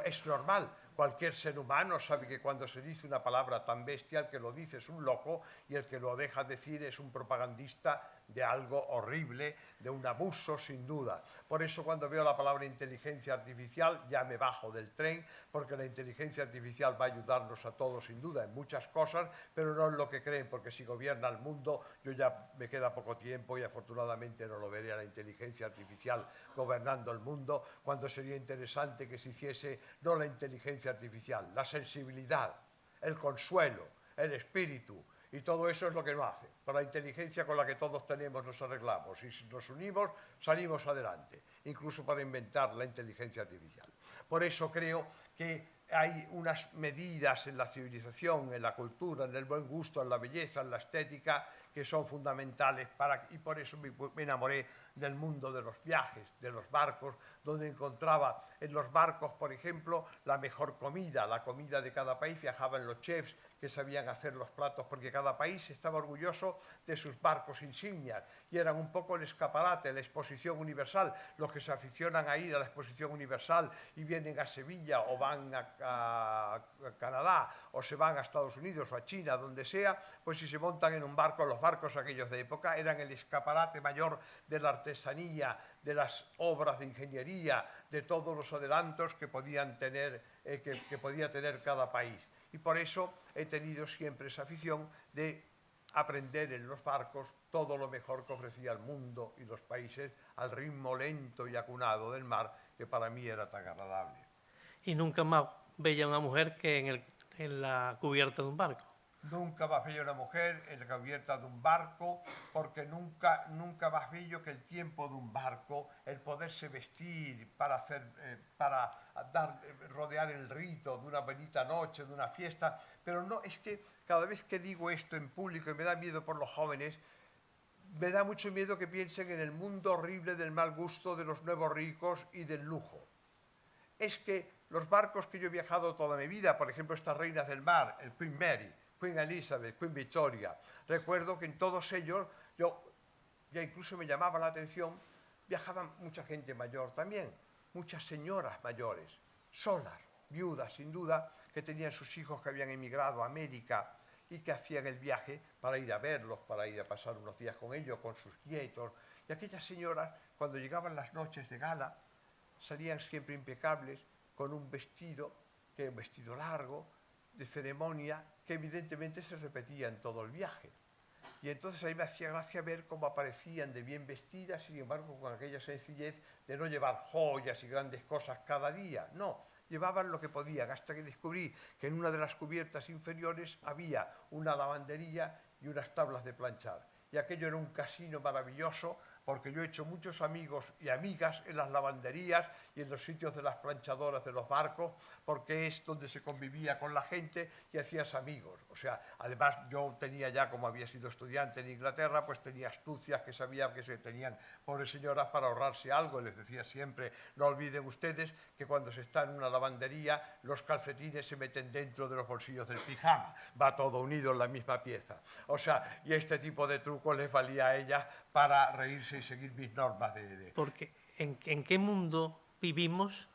S2: Es normal, cualquier ser humano sabe que cuando se dice una palabra tan bestia, el que lo dice es un loco y el que lo deja decir es un propagandista de algo horrible, de un abuso sin duda. Por eso cuando veo la palabra inteligencia artificial ya me bajo del tren, porque la inteligencia artificial va a ayudarnos a todos sin duda en muchas cosas, pero no en lo que creen, porque si gobierna el mundo, yo ya me queda poco tiempo y afortunadamente no lo veré a la inteligencia artificial gobernando el mundo, cuando sería interesante que se hiciese no la inteligencia artificial, la sensibilidad, el consuelo, el espíritu, y todo eso es lo que no hace. Con la inteligencia con la que todos tenemos nos arreglamos y si nos unimos salimos adelante, incluso para inventar la inteligencia artificial. Por eso creo que hay unas medidas en la civilización, en la cultura, en el buen gusto, en la belleza, en la estética, que son fundamentales y por eso me enamoré del mundo de los viajes, de los barcos, donde encontraba en los barcos, por ejemplo, la mejor comida, la comida de cada país. Viajaban los chefs que sabían hacer los platos, porque cada país estaba orgulloso de sus barcos insignias y eran un poco el escaparate, la exposición universal. Los que se aficionan a ir a la exposición universal y vienen a Sevilla o van a Canadá o se van a Estados Unidos o a China, donde sea, pues si se montan en un barco, los barcos aquellos de época eran el escaparate mayor de la artesanía, de las obras de ingeniería, de todos los adelantos que podían tener, que podía tener cada país. Y por eso he tenido siempre esa afición de aprender en los barcos todo lo mejor que ofrecía el mundo y los países al ritmo lento y acunado del mar, que para mí era tan agradable.
S1: Y nunca más veía una mujer que en la cubierta de un barco.
S2: Nunca más bello una mujer en la cubierta de un barco, porque nunca más bello que el tiempo de un barco, el poderse vestir para rodear el rito de una bonita noche, de una fiesta. Pero no, es que cada vez que digo esto en público y me da miedo por los jóvenes, me da mucho miedo que piensen en el mundo horrible del mal gusto de los nuevos ricos y del lujo. Es que los barcos que yo he viajado toda mi vida, por ejemplo estas reinas del mar, el Queen Mary, Queen Elizabeth, Queen Victoria, recuerdo que en todos ellos, ya incluso me llamaba la atención, viajaban mucha gente mayor también, muchas señoras mayores, solas, viudas sin duda, que tenían sus hijos que habían emigrado a América y que hacían el viaje para ir a verlos, para ir a pasar unos días con ellos, con sus nietos. Y aquellas señoras, cuando llegaban las noches de gala, salían siempre impecables, con un vestido largo, de ceremonia, que evidentemente se repetía en todo el viaje. Y entonces a mí me hacía gracia ver cómo aparecían de bien vestidas, sin embargo con aquella sencillez de no llevar joyas y grandes cosas cada día. No, llevaban lo que podían, hasta que descubrí que en una de las cubiertas inferiores había una lavandería y unas tablas de planchar. Y aquello era un casino maravilloso, porque yo he hecho muchos amigos y amigas en las lavanderías y en los sitios de las planchadoras de los barcos, porque es donde se convivía con la gente y hacías amigos. O sea, además yo tenía ya, como había sido estudiante en Inglaterra, pues tenía astucias que sabía que se tenían pobres señoras para ahorrarse algo. Les decía siempre, no olviden ustedes que cuando se está en una lavandería, los calcetines se meten dentro de los bolsillos del pijama. Va todo unido en la misma pieza. O sea, y este tipo de trucos les valía a ellas para reírse y seguir mis normas de...
S1: Porque ¿en qué mundo vivimos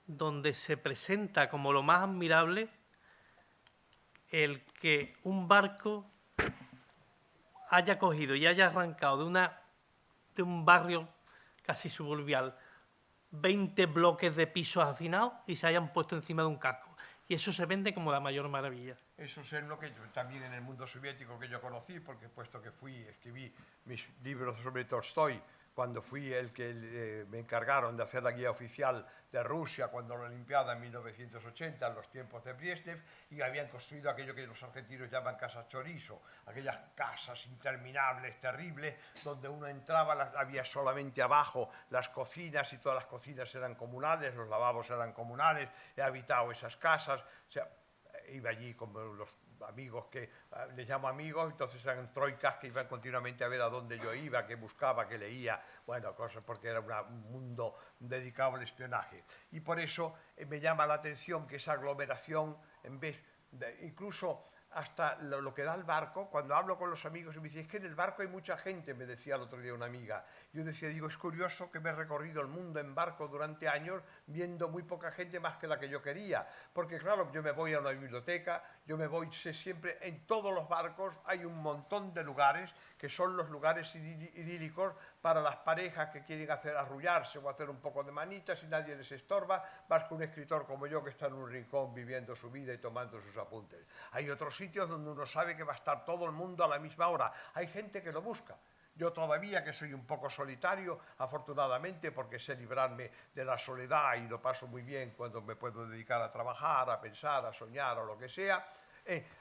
S1: donde se presenta como lo más admirable el que un barco haya cogido y haya arrancado de un barrio casi suburbial 20 bloques de pisos hacinados y se hayan puesto encima de un casco. Y eso se vende como la mayor maravilla.
S2: Eso es lo que yo, también en el mundo soviético que yo conocí, porque puesto que escribí mis libros sobre Tolstoy, cuando fui el que me encargaron de hacer la guía oficial de Rusia cuando la Olimpiada en 1980, en los tiempos de Brezhnev, y habían construido aquello que los argentinos llaman casas chorizo, aquellas casas interminables, terribles, donde uno entraba, había solamente abajo las cocinas y todas las cocinas eran comunales, los lavabos eran comunales, he habitado esas casas, o sea, iba allí con los amigos que les llamo amigos, entonces eran troicas que iban continuamente a ver a dónde yo iba, qué buscaba, qué leía, bueno, cosas porque era un mundo dedicado al espionaje. Y por eso me llama la atención que esa aglomeración, en vez de, incluso hasta lo que da el barco, cuando hablo con los amigos y me dicen, es que en el barco hay mucha gente, me decía el otro día una amiga. Yo decía, digo, es curioso que me he recorrido el mundo en barco durante años viendo muy poca gente más que la que yo quería. Porque claro, yo me voy a una biblioteca, yo me voy, sé siempre, en todos los barcos hay un montón de lugares que son los lugares idílicos para las parejas que quieren arrullarse o hacer un poco de manitas y nadie les estorba, más que un escritor como yo que está en un rincón viviendo su vida y tomando sus apuntes. Hay otros sitios donde uno sabe que va a estar todo el mundo a la misma hora. Hay gente que lo busca. Yo todavía, que soy un poco solitario, afortunadamente, porque sé librarme de la soledad y lo paso muy bien cuando me puedo dedicar a trabajar, a pensar, a soñar o lo que sea.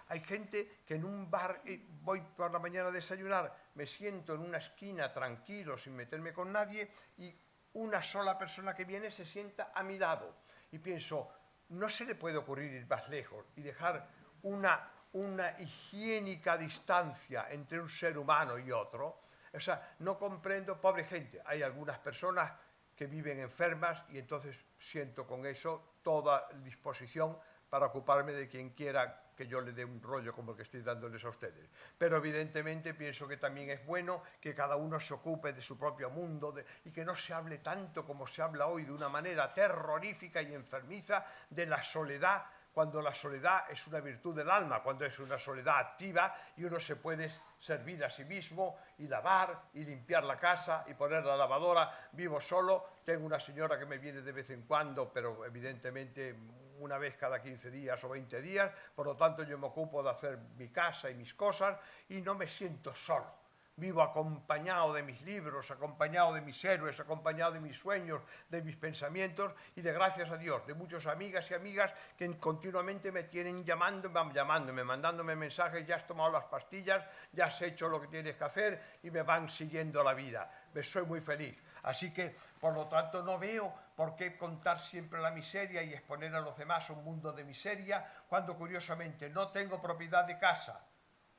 S2: Hay gente que en un bar, voy por la mañana a desayunar, me siento en una esquina tranquilo, sin meterme con nadie, y una sola persona que viene se sienta a mi lado. Y pienso, no se le puede ocurrir ir más lejos y dejar una higiénica distancia entre un ser humano y otro. O sea, no comprendo, pobre gente. Hay algunas personas que viven enfermas y entonces siento con eso toda disposición para ocuparme de quien quiera que yo le dé un rollo como el que estoy dándoles a ustedes. Pero evidentemente pienso que también es bueno que cada uno se ocupe de su propio mundo y que no se hable tanto como se habla hoy de una manera terrorífica y enfermiza de la soledad, cuando la soledad es una virtud del alma, cuando es una soledad activa y uno se puede servir a sí mismo y lavar y limpiar la casa y poner la lavadora. Vivo solo, tengo una señora que me viene de vez en cuando, pero evidentemente una vez cada 15 días o 20 días, por lo tanto yo me ocupo de hacer mi casa y mis cosas y no me siento solo. Vivo acompañado de mis libros, acompañado de mis héroes, acompañado de mis sueños, de mis pensamientos y de, gracias a Dios, de muchas amigas y amigas que continuamente me tienen llamándome, mandándome mensajes, ya has tomado las pastillas, ya has hecho lo que tienes que hacer y me van siguiendo la vida. Soy muy feliz. Así que, por lo tanto, no veo por qué contar siempre la miseria y exponer a los demás a un mundo de miseria cuando, curiosamente, no tengo propiedad de casa.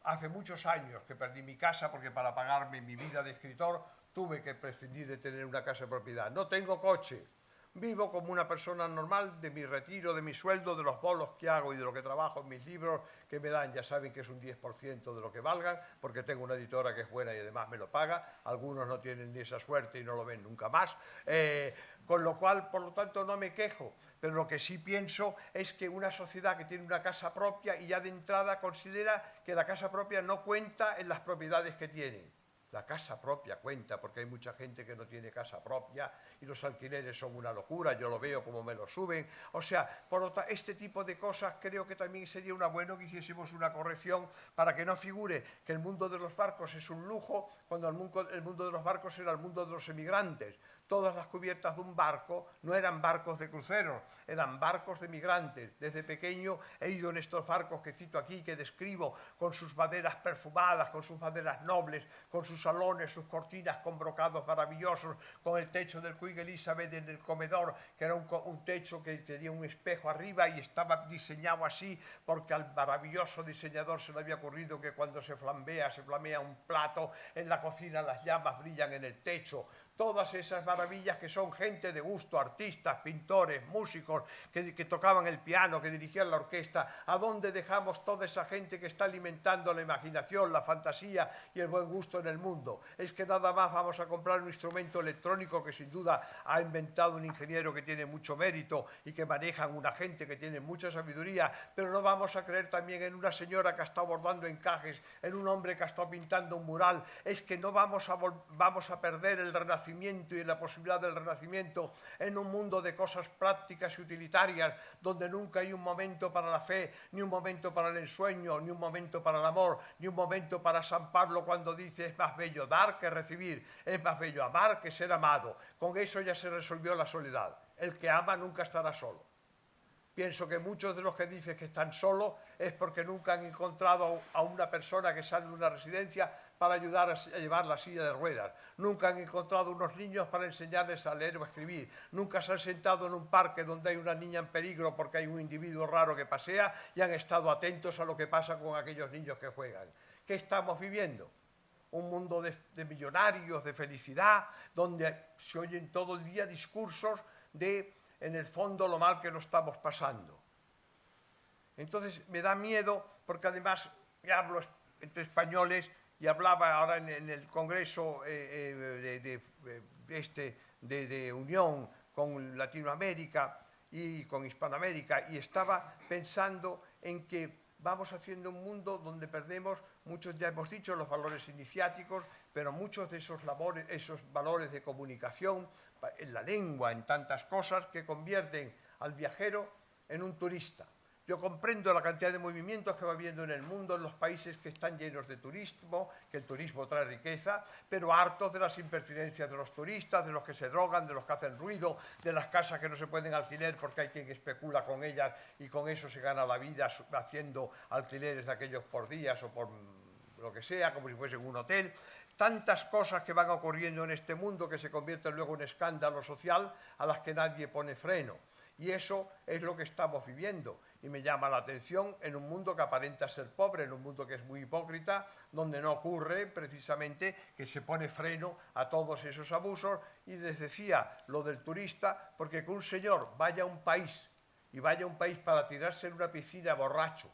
S2: Hace muchos años que perdí mi casa porque para pagarme mi vida de escritor tuve que prescindir de tener una casa de propiedad. No tengo coche. Vivo como una persona normal de mi retiro, de mi sueldo, de los bolos que hago y de lo que trabajo en mis libros, que me dan, ya saben que es un 10% de lo que valgan, porque tengo una editora que es buena y además me lo paga. Algunos no tienen ni esa suerte y no lo ven nunca más. Con lo cual, por lo tanto, no me quejo. Pero lo que sí pienso es que una sociedad que tiene una casa propia y ya de entrada considera que la casa propia no cuenta en las propiedades que tiene. La casa propia cuenta, porque hay mucha gente que no tiene casa propia y los alquileres son una locura, yo lo veo como me lo suben. O sea, por lo tanto, este tipo de cosas creo que también sería bueno que hiciésemos una corrección para que no figure que el mundo de los barcos es un lujo, cuando el mundo de los barcos era el mundo de los emigrantes. Todas las cubiertas de un barco no eran barcos de cruceros, eran barcos de migrantes. Desde pequeño he ido en estos barcos que cito aquí, que describo, con sus maderas perfumadas, con sus maderas nobles, con sus salones, sus cortinas con brocados maravillosos, con el techo del Queen Elizabeth en el comedor, que era un techo que tenía un espejo arriba y estaba diseñado así porque al maravilloso diseñador se le había ocurrido que cuando se flamea un plato en la cocina, las llamas brillan en el techo. todas esas maravillas que son gente de gusto, artistas, pintores, músicos, que tocaban el piano, que dirigían la orquesta. ¿A dónde dejamos toda esa gente que está alimentando la imaginación, la fantasía y el buen gusto en el mundo? Es que nada más vamos a comprar un instrumento electrónico que sin duda ha inventado un ingeniero que tiene mucho mérito y que manejan una gente que tiene mucha sabiduría, pero no vamos a creer también en una señora que ha estado bordando encajes, en un hombre que ha estado pintando un mural. Es que no vamos a perder el renacimiento y la posibilidad del renacimiento en un mundo de cosas prácticas y utilitarias, donde nunca hay un momento para la fe, ni un momento para el ensueño, ni un momento para el amor, ni un momento para San Pablo cuando dice: es más bello dar que recibir, es más bello amar que ser amado. Con eso ya se resolvió la soledad. El que ama nunca estará solo. Pienso que muchos de los que dicen que están solos es porque nunca han encontrado a una persona que sale de una residencia para ayudar a llevar la silla de ruedas. Nunca han encontrado unos niños para enseñarles a leer o a escribir. Nunca se han sentado en un parque donde hay una niña en peligro porque hay un individuo raro que pasea y han estado atentos a lo que pasa con aquellos niños que juegan. ¿Qué estamos viviendo? Un mundo de millonarios, de felicidad, donde se oyen todo el día discursos de, en el fondo, lo mal que lo estamos pasando. Entonces me da miedo, porque además hablo entre españoles y hablaba ahora en el Congreso de Unión con Latinoamérica y con Hispanoamérica, y estaba pensando en que vamos haciendo un mundo donde perdemos, muchos ya hemos dicho, los valores iniciáticos, pero muchos de esos valores de comunicación, en la lengua, en tantas cosas, que convierten al viajero en un turista. Yo comprendo la cantidad de movimientos que va habiendo en el mundo, en los países que están llenos de turismo, que el turismo trae riqueza, pero hartos de las impertinencias de los turistas, de los que se drogan, de los que hacen ruido, de las casas que no se pueden alquilar porque hay quien especula con ellas y con eso se gana la vida haciendo alquileres de aquellos por días o por lo que sea, como si fuese un hotel. Tantas cosas que van ocurriendo en este mundo que se convierten luego en escándalo social a las que nadie pone freno. Y eso es lo que estamos viviendo. Y me llama la atención en un mundo que aparenta ser pobre, en un mundo que es muy hipócrita, donde no ocurre precisamente que se pone freno a todos esos abusos. Y les decía lo del turista, porque que un señor vaya a un país y vaya a un país para tirarse en una piscina borracho,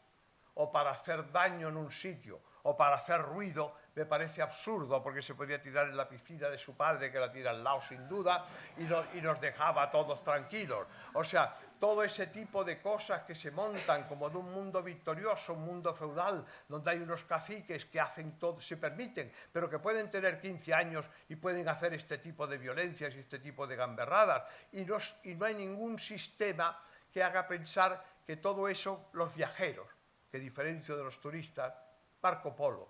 S2: o para hacer daño en un sitio, o para hacer ruido, me parece absurdo, porque se podía tirar en la piscina de su padre, que la tira al lado sin duda, y nos dejaba a todos tranquilos. O sea, todo ese tipo de cosas que se montan como de un mundo victorioso, un mundo feudal, donde hay unos caciques que hacen todo, se permiten, pero que pueden tener 15 años y pueden hacer este tipo de violencias y este tipo de gamberradas, y no hay ningún sistema que haga pensar que todo eso, los viajeros, que diferencio de los turistas, Marco Polo,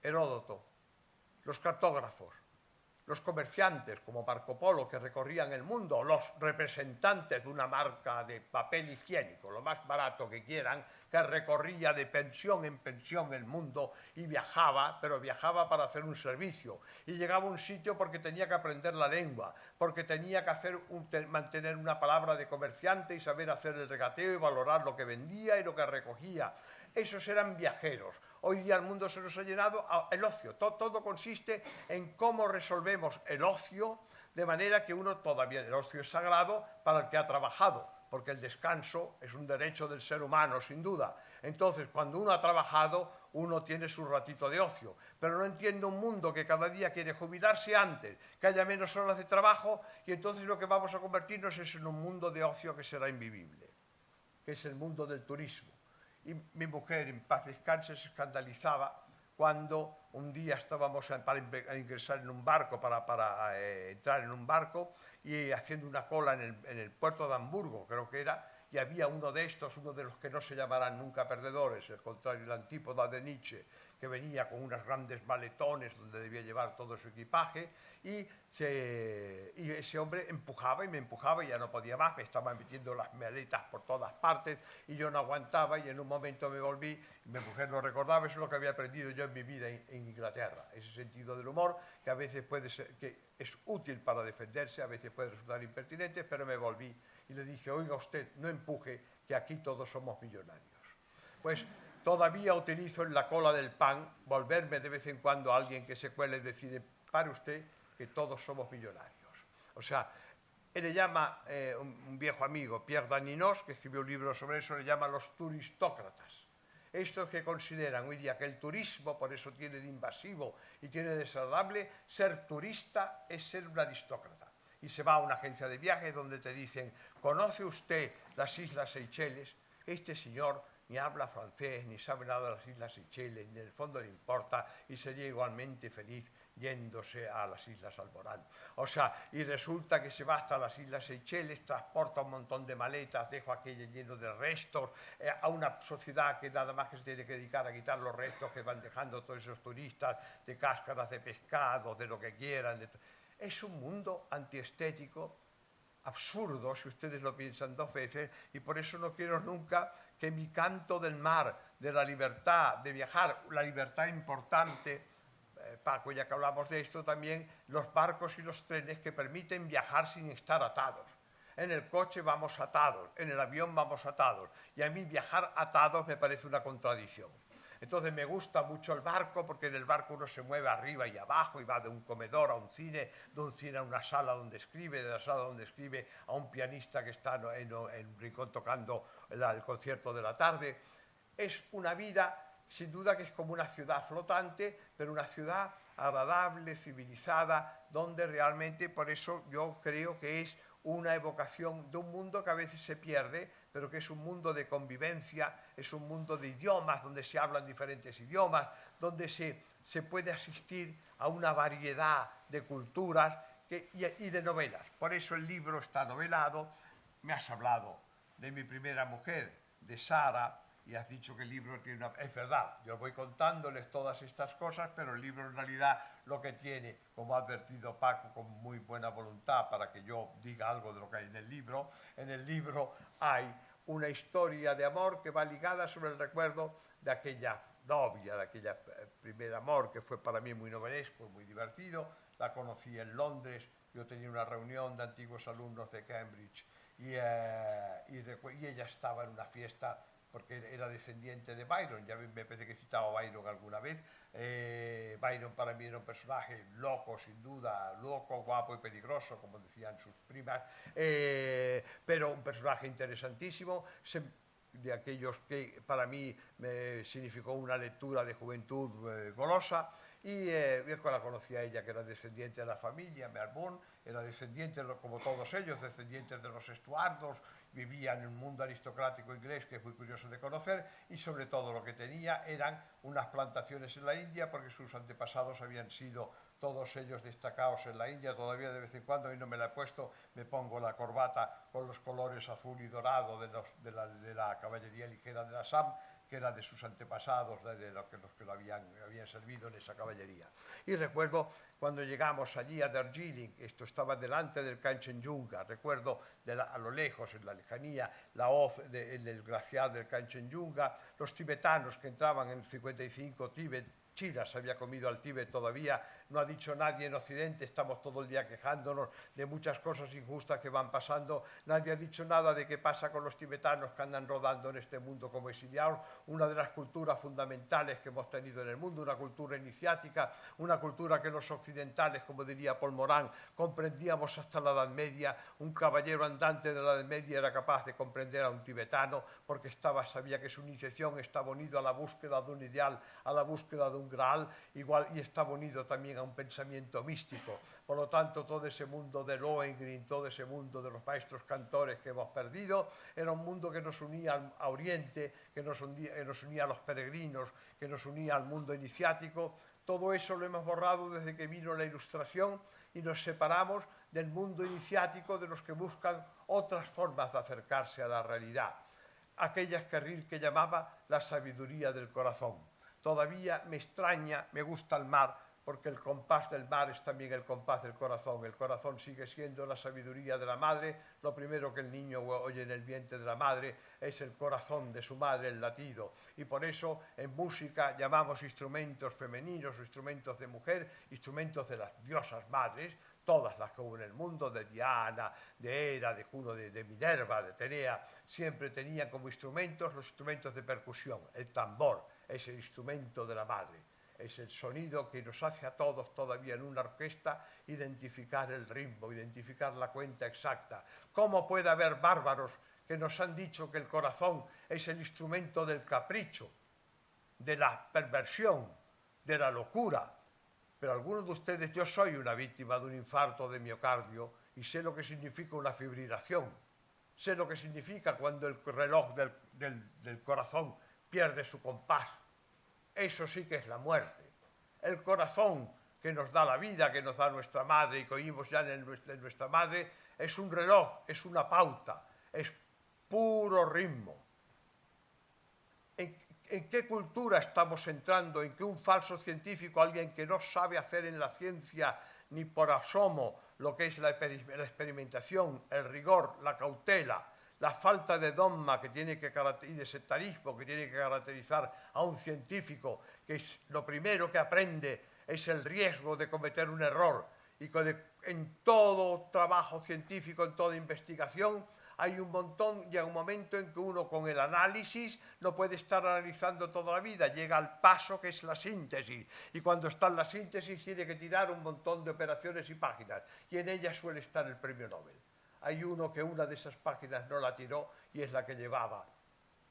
S2: Heródoto, los cartógrafos, los comerciantes como Marco Polo que recorrían el mundo, los representantes de una marca de papel higiénico, lo más barato que quieran, que recorría de pensión en pensión el mundo y viajaba, pero viajaba para hacer un servicio. Y llegaba a un sitio porque tenía que aprender la lengua, porque tenía que mantener una palabra de comerciante y saber hacer el regateo y valorar lo que vendía y lo que recogía. Esos eran viajeros. Hoy día el mundo se nos ha llenado el ocio. Todo consiste en cómo resolvemos el ocio de manera que uno todavía, el ocio es sagrado para el que ha trabajado, porque el descanso es un derecho del ser humano, sin duda. Entonces, cuando uno ha trabajado, uno tiene su ratito de ocio. Pero no entiendo un mundo que cada día quiere jubilarse antes, que haya menos horas de trabajo, y entonces lo que vamos a convertirnos es en un mundo de ocio que será invivible, que es el mundo del turismo. Y mi mujer, en paz descanse, se escandalizaba cuando un día estábamos para ingresar en un barco, para entrar en un barco, y haciendo una cola en el puerto de Hamburgo, creo que era, y había uno de estos, uno de los que no se llamarán nunca perdedores, el contrario, la antípoda de Nietzsche, que venía con unos grandes maletones donde debía llevar todo su equipaje, y ese hombre empujaba y me empujaba y ya no podía más, me estaba metiendo las maletas por todas partes y yo no aguantaba, y en un momento me volví, y mi mujer lo recordaba, eso es lo que había aprendido yo en mi vida en Inglaterra, ese sentido del humor que a veces puede ser, que es útil para defenderse, a veces puede resultar impertinente, pero me volví y le dije: oiga usted, no empuje, que aquí todos somos millonarios. Pues todavía utilizo en la cola del pan volverme de vez en cuando a alguien que se cuele y decide: pare usted, que todos somos millonarios. O sea, él le llama, un viejo amigo, Pierre Daninos, que escribió un libro sobre eso, le llama los turistócratas. Estos que consideran hoy día que el turismo, por eso tiene de invasivo y tiene de desagradable, ser turista es ser un aristócrata. Y se va a una agencia de viajes donde te dicen, ¿conoce usted las Islas Seychelles? Este señor ni habla francés, ni sabe nada de las Islas Seychelles, ni en el fondo le importa, y sería igualmente feliz yéndose a las Islas Alborán. O sea, y resulta que se va hasta las Islas Seychelles, transporta un montón de maletas, deja aquello lleno de restos, a una sociedad que nada más que se tiene que dedicar a quitar los restos que van dejando todos esos turistas, de cáscaras de pescado, de lo que quieran. Es un mundo antiestético, absurdo, si ustedes lo piensan dos veces, y por eso no quiero nunca que mi canto del mar, de la libertad, de viajar, la libertad importante, Paco, ya que hablamos de esto también, los barcos y los trenes que permiten viajar sin estar atados. En el coche vamos atados, en el avión vamos atados, y a mí viajar atados me parece una contradicción. Entonces me gusta mucho el barco porque en el barco uno se mueve arriba y abajo y va de un comedor a un cine, de un cine a una sala donde escribe, de la sala donde escribe a un pianista que está en un rincón tocando el concierto de la tarde. Es una vida, sin duda, que es como una ciudad flotante, pero una ciudad agradable, civilizada, donde realmente, por eso yo creo que es una evocación de un mundo que a veces se pierde, pero que es un mundo de convivencia, es un mundo de idiomas, donde se hablan diferentes idiomas, donde se puede asistir a una variedad de culturas y de novelas. Por eso el libro está novelado. Me has hablado de mi primera mujer, de Sara, y has dicho que el libro tiene una... Es verdad, yo voy contándoles todas estas cosas, pero el libro en realidad lo que tiene, como ha advertido Paco con muy buena voluntad para que yo diga algo de lo que hay en el libro hay una historia de amor que va ligada sobre el recuerdo de aquella novia, de aquella primer amor que fue para mí muy novelesco, muy divertido. La conocí en Londres, yo tenía una reunión de antiguos alumnos de Cambridge y ella estaba en una fiesta porque era descendiente de Byron, ya me parece que he citado a Byron alguna vez. Byron para mí era un personaje loco, sin duda, loco, guapo y peligroso, como decían sus primas, pero un personaje interesantísimo, de aquellos que para mí me significó una lectura de juventud golosa. Y la conocí a ella, que era descendiente de la familia Melbourne, era descendiente, como todos ellos, descendientes de los Estuardos, vivía en un mundo aristocrático inglés que es muy curioso de conocer, y sobre todo lo que tenía eran unas plantaciones en la India, porque sus antepasados habían sido todos ellos destacados en la India. Todavía de vez en cuando, y no me la he puesto, me pongo la corbata con los colores azul y dorado de la caballería ligera de Assam, que era de sus antepasados, de los que lo habían servido en esa caballería. Y recuerdo cuando llegamos allí a Darjeeling, esto estaba delante del Kanchenjunga, recuerdo a lo lejos, en la lejanía, la hoz del glaciar del Kanchenjunga, los tibetanos que entraban en el 55, Tíbet, China se había comido al Tíbet todavía, no ha dicho nadie en Occidente, estamos todo el día quejándonos de muchas cosas injustas que van pasando, nadie ha dicho nada de qué pasa con los tibetanos que andan rodando en este mundo como exiliados, una de las culturas fundamentales que hemos tenido en el mundo, una cultura iniciática, una cultura que los occidentales, como diría Paul Morán, comprendíamos hasta la Edad Media. Un caballero andante de la Edad Media era capaz de comprender a un tibetano porque sabía que su iniciación estaba unido a la búsqueda de un ideal, a la búsqueda de un Graal, igual, y estaba unido también a un pensamiento místico. Por lo tanto, todo ese mundo de Lohengrin, todo ese mundo de los maestros cantores que hemos perdido, era un mundo que nos unía a Oriente, que nos unía a los peregrinos, que nos unía al mundo iniciático. Todo eso lo hemos borrado desde que vino la Ilustración y nos separamos del mundo iniciático, de los que buscan otras formas de acercarse a la realidad. Aquellas que Rilke llamaba la sabiduría del corazón. Todavía me extraña, me gusta el mar, porque el compás del mar es también el compás del corazón. El corazón sigue siendo la sabiduría de la madre. Lo primero que el niño oye en el vientre de la madre es el corazón de su madre, el latido. Y por eso en música llamamos instrumentos femeninos, instrumentos de mujer, instrumentos de las diosas madres, todas las que hubo en el mundo, de Diana, de Hera, de Juno, de Minerva, de Tenea, siempre tenían como instrumentos los instrumentos de percusión. El tambor es el instrumento de la madre. Es el sonido que nos hace a todos todavía en una orquesta identificar el ritmo, identificar la cuenta exacta. ¿Cómo puede haber bárbaros que nos han dicho que el corazón es el instrumento del capricho, de la perversión, de la locura? Pero algunos de ustedes, yo soy una víctima de un infarto de miocardio y sé lo que significa una fibrilación. Sé lo que significa cuando el reloj del corazón pierde su compás. Eso sí que es la muerte. El corazón que nos da la vida, que nos da nuestra madre y que oímos ya en nuestra madre, es un reloj, es una pauta, es puro ritmo. ¿En qué cultura estamos entrando? ¿En que un falso científico, alguien que no sabe hacer en la ciencia ni por asomo lo que es la experimentación, el rigor, la cautela, la falta de dogma y de sectarismo que tiene que caracterizar a un científico, que es lo primero que aprende es el riesgo de cometer un error, y que en todo trabajo científico, en toda investigación, hay un montón, llega un momento en que uno con el análisis no puede estar analizando toda la vida, llega al paso que es la síntesis, y cuando está en la síntesis tiene que tirar un montón de operaciones y páginas, y en ellas suele estar el premio Nobel. Hay uno que una de esas páginas no la tiró y es la que llevaba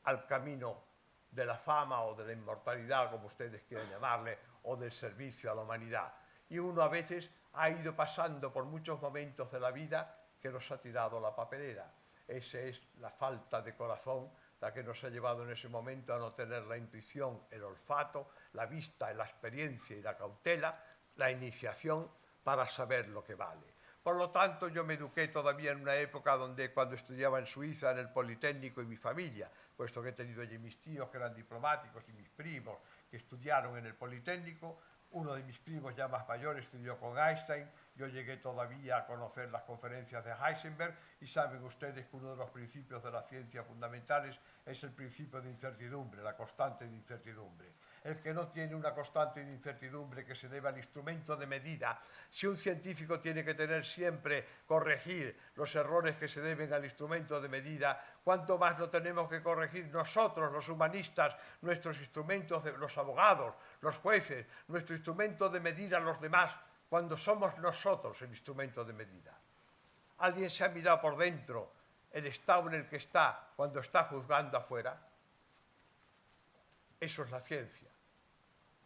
S2: al camino de la fama o de la inmortalidad, como ustedes quieran llamarle, o del servicio a la humanidad. Y uno a veces ha ido pasando por muchos momentos de la vida que nos ha tirado la papelera. Esa es la falta de corazón la que nos ha llevado en ese momento a no tener la intuición, el olfato, la vista, la experiencia y la cautela, la iniciación para saber lo que vale. Por lo tanto, yo me eduqué todavía en una época donde, cuando estudiaba en Suiza, en el Politécnico, y mi familia, puesto que he tenido allí mis tíos que eran diplomáticos y mis primos que estudiaron en el Politécnico, uno de mis primos ya más mayor estudió con Einstein, yo llegué todavía a conocer las conferencias de Heisenberg, y saben ustedes que uno de los principios de la ciencia fundamentales es el principio de incertidumbre, la constante de incertidumbre. El que no tiene una constante de incertidumbre que se debe al instrumento de medida, si un científico tiene que tener siempre, corregir los errores que se deben al instrumento de medida, ¿cuánto más lo tenemos que corregir nosotros, los humanistas, nuestros instrumentos, los abogados, los jueces, nuestro instrumento de medida a los demás, cuando somos nosotros el instrumento de medida? ¿Alguien se ha mirado por dentro el estado en el que está cuando está juzgando afuera? Eso es la ciencia.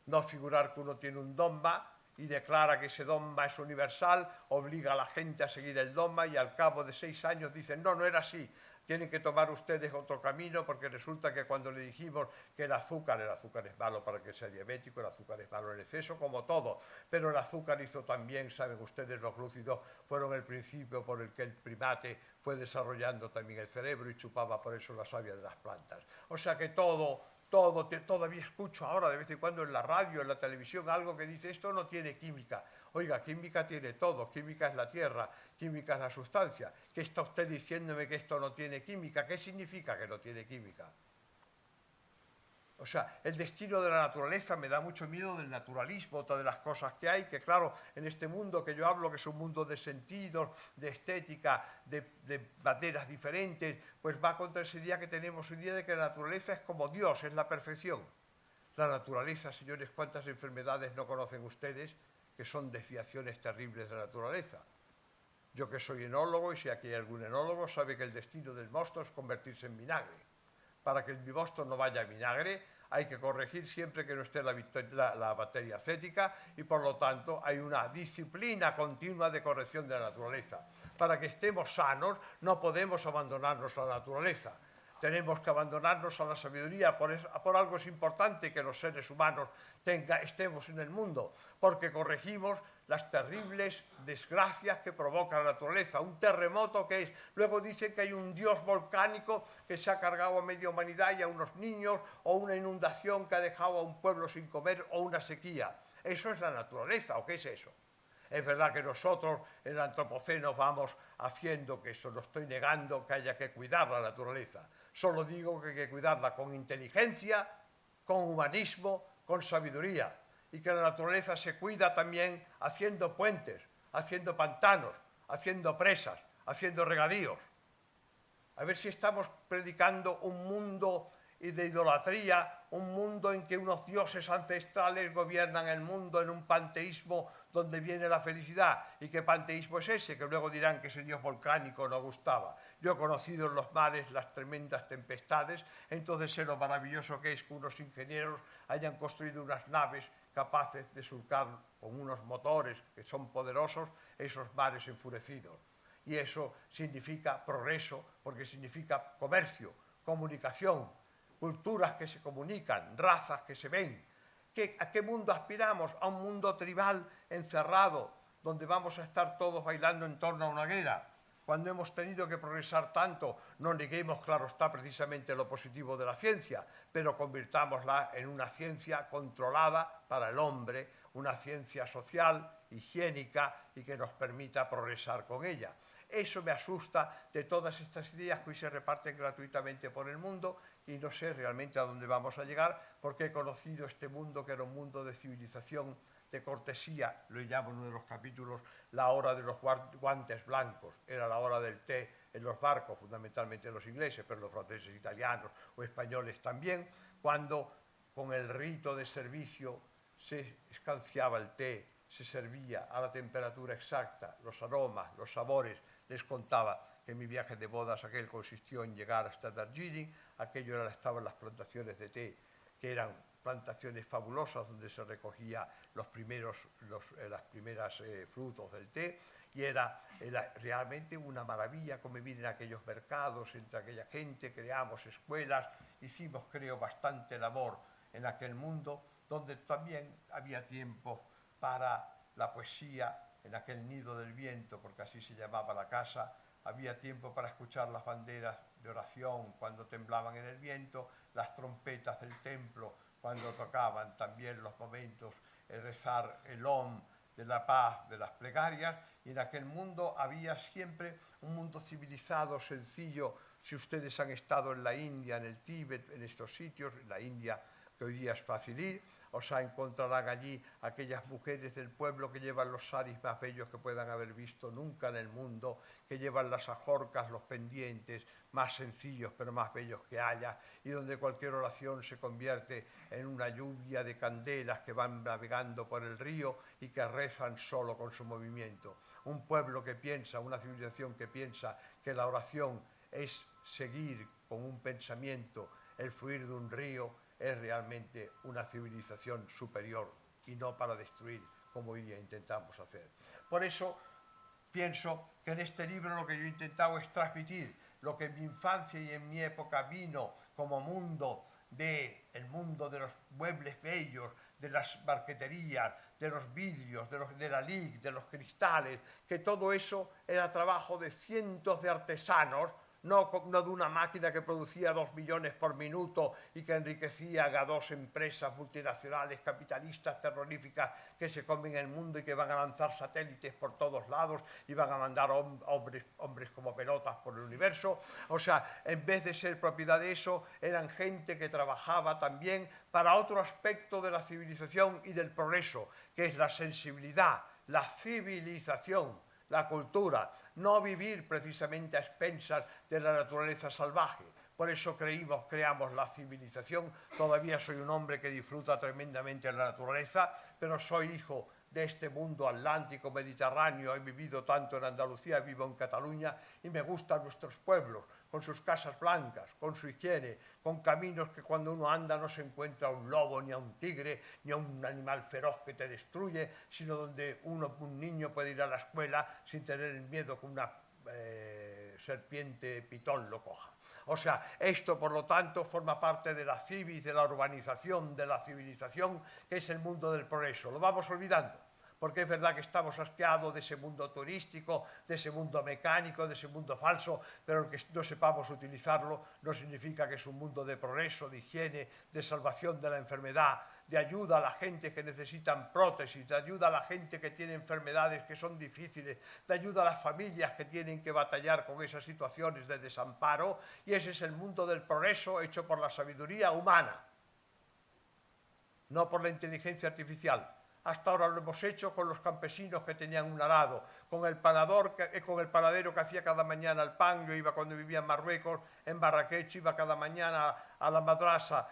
S2: No figurar que uno tiene un dogma y declara que ese dogma es universal, obliga a la gente a seguir el dogma y al cabo de 6 años dicen, no, no era así, tienen que tomar ustedes otro camino, porque resulta que cuando le dijimos que el azúcar es malo para que sea diabético, el azúcar es malo en exceso, como todo, pero el azúcar hizo también, saben ustedes, los glúcidos fueron el principio por el que el primate fue desarrollando también el cerebro y chupaba por eso la savia de las plantas. O sea que todavía escucho ahora de vez en cuando en la radio, en la televisión, algo que dice esto no tiene química. Oiga, química tiene todo, química es la tierra, química es la sustancia. ¿Qué está usted diciéndome que esto no tiene química? ¿Qué significa que no tiene química? O sea, el destino de la naturaleza, me da mucho miedo del naturalismo, otra de las cosas que hay, que claro, en este mundo que yo hablo, que es un mundo de sentidos, de estética, de maneras diferentes, pues va contra ese día que tenemos hoy día de que la naturaleza es como Dios, es la perfección. La naturaleza, señores, ¿cuántas enfermedades no conocen ustedes que son desviaciones terribles de la naturaleza? Yo que soy enólogo, y si aquí hay algún enólogo, sabe que el destino del mosto es convertirse en vinagre. Para que el mosto no vaya a vinagre, hay que corregir siempre que no esté la bacteria acética, y por lo tanto hay una disciplina continua de corrección de la naturaleza. Para que estemos sanos no podemos abandonarnos a la naturaleza. Tenemos que abandonarnos a la sabiduría. Por algo es importante que los seres humanos estemos en el mundo, porque corregimos las terribles desgracias que provoca la naturaleza. Un terremoto que es, luego dicen que hay un dios volcánico que se ha cargado a media humanidad y a unos niños, o una inundación que ha dejado a un pueblo sin comer, o una sequía. ¿Eso es la naturaleza o qué es eso? Es verdad que nosotros en el antropoceno vamos haciendo que eso, no estoy negando que haya que cuidar la naturaleza. Solo digo que hay que cuidarla con inteligencia, con humanismo, con sabiduría. Y que la naturaleza se cuida también haciendo puentes, haciendo pantanos, haciendo presas, haciendo regadíos. A ver si estamos predicando un mundo y de idolatría, un mundo en que unos dioses ancestrales gobiernan el mundo en un panteísmo donde viene la felicidad. ¿Y qué panteísmo es ese? Que luego dirán que ese dios volcánico no gustaba. Yo he conocido en los mares las tremendas tempestades, entonces sé lo maravilloso que es que unos ingenieros hayan construido unas naves capaces de surcar con unos motores que son poderosos esos mares enfurecidos. Y eso significa progreso, porque significa comercio, comunicación, culturas que se comunican, razas que se ven. ¿A qué mundo aspiramos? A un mundo tribal encerrado, donde vamos a estar todos bailando en torno a una hoguera. Cuando hemos tenido que progresar tanto, no neguemos, claro está, precisamente lo positivo de la ciencia, pero convirtámosla en una ciencia controlada para el hombre, una ciencia social, higiénica y que nos permita progresar con ella. Eso me asusta de todas estas ideas que hoy se reparten gratuitamente por el mundo y no sé realmente a dónde vamos a llegar porque he conocido este mundo que era un mundo de civilización, de cortesía, lo llamo en uno de los capítulos, la hora de los guantes blancos, era la hora del té en los barcos, fundamentalmente los ingleses, pero los franceses, italianos o españoles también, cuando con el rito de servicio se escanciaba el té, se servía a la temperatura exacta, los aromas, los sabores. Les contaba que mi viaje de bodas aquel consistió en llegar hasta Darjeeling, aquello estaban las plantaciones de té, que eran plantaciones fabulosas donde se recogía los primeros frutos del té y era realmente una maravilla convivir en aquellos mercados, entre aquella gente, creamos escuelas, hicimos creo bastante labor en aquel mundo donde también había tiempo para la poesía, en aquel nido del viento, porque así se llamaba la casa, había tiempo para escuchar las banderas de oración cuando temblaban en el viento, las trompetas del templo cuando tocaban, también los momentos, rezar el Om de la paz, de las plegarias, y en aquel mundo había siempre un mundo civilizado, sencillo. Si ustedes han estado en la India, en el Tíbet, en estos sitios, en la India, que hoy día es fácil ir, o sea, encontrarán allí aquellas mujeres del pueblo que llevan los saris más bellos que puedan haber visto nunca en el mundo, que llevan las ajorcas, los pendientes más sencillos pero más bellos que haya, y donde cualquier oración se convierte en una lluvia de candelas que van navegando por el río y que rezan solo con su movimiento. Un pueblo que piensa, una civilización que piensa que la oración es seguir con un pensamiento el fluir de un río, es realmente una civilización superior y no para destruir, como hoy día intentamos hacer. Por eso pienso que en este libro lo que yo he intentado es transmitir lo que en mi infancia y en mi época vino como mundo el mundo de los muebles bellos, de las marqueterías, de los vidrios, de la lig, de los cristales, que todo eso era trabajo de cientos de artesanos, no de una máquina que producía 2 millones por minuto y que enriquecía a 2 empresas multinacionales capitalistas terroríficas que se comen el mundo y que van a lanzar satélites por todos lados y van a mandar hombres como pelotas por el universo. O sea, en vez de ser propiedad de eso, eran gente que trabajaba también para otro aspecto de la civilización y del progreso, que es la sensibilidad, la civilización, la cultura, no vivir precisamente a expensas de la naturaleza salvaje. Por eso creamos la civilización. Todavía soy un hombre que disfruta tremendamente de la naturaleza, pero soy hijo de este mundo atlántico, mediterráneo. He vivido tanto en Andalucía, vivo en Cataluña y me gustan nuestros pueblos, con sus casas blancas, con su higiene, con caminos que cuando uno anda no se encuentra a un lobo, ni a un tigre, ni a un animal feroz que te destruye, sino donde un niño puede ir a la escuela sin tener el miedo que una serpiente pitón lo coja. O sea, esto por lo tanto forma parte de la civis, de la urbanización, de la civilización, que es el mundo del progreso. Lo vamos olvidando, porque es verdad que estamos asqueados de ese mundo turístico, de ese mundo mecánico, de ese mundo falso, pero el que no sepamos utilizarlo no significa que es un mundo de progreso, de higiene, de salvación de la enfermedad, de ayuda a la gente que necesitan prótesis, de ayuda a la gente que tiene enfermedades que son difíciles, de ayuda a las familias que tienen que batallar con esas situaciones de desamparo, y ese es el mundo del progreso hecho por la sabiduría humana, no por la inteligencia artificial. Hasta ahora lo hemos hecho con los campesinos que tenían un arado, con el panadero que hacía cada mañana el pan. Yo iba cuando vivía en Marruecos, en Marrakech, iba cada mañana a la madrasa,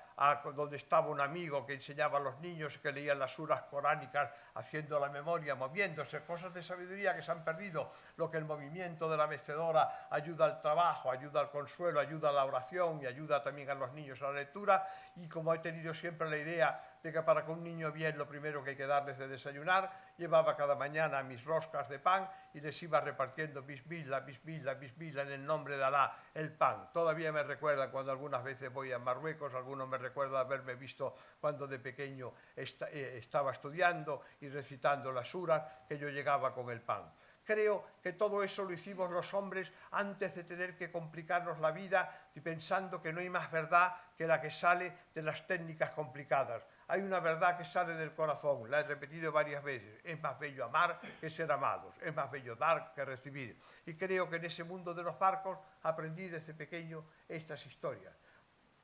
S2: donde estaba un amigo que enseñaba a los niños, que leían las suras coránicas, haciendo la memoria, moviéndose, cosas de sabiduría que se han perdido, lo que el movimiento de la mecedora ayuda al trabajo, ayuda al consuelo, ayuda a la oración y ayuda también a los niños a la lectura. Y como he tenido siempre la idea de que para que un niño bien lo primero que hay que darles de desayunar, llevaba cada mañana mis roscas de pan y les iba repartiendo bismillah, bismillah, bismillah, en el nombre de Alá, el pan. Todavía me recuerdan cuando algunas veces voy a Marruecos, algunos me recuerdan haberme visto cuando de pequeño estaba estudiando y recitando las suras, que yo llegaba con el pan. Creo que todo eso lo hicimos los hombres antes de tener que complicarnos la vida, pensando que no hay más verdad que la que sale de las técnicas complicadas. Hay una verdad que sale del corazón, la he repetido varias veces: es más bello amar que ser amados, es más bello dar que recibir. Y creo que en ese mundo de los barcos aprendí desde pequeño estas historias.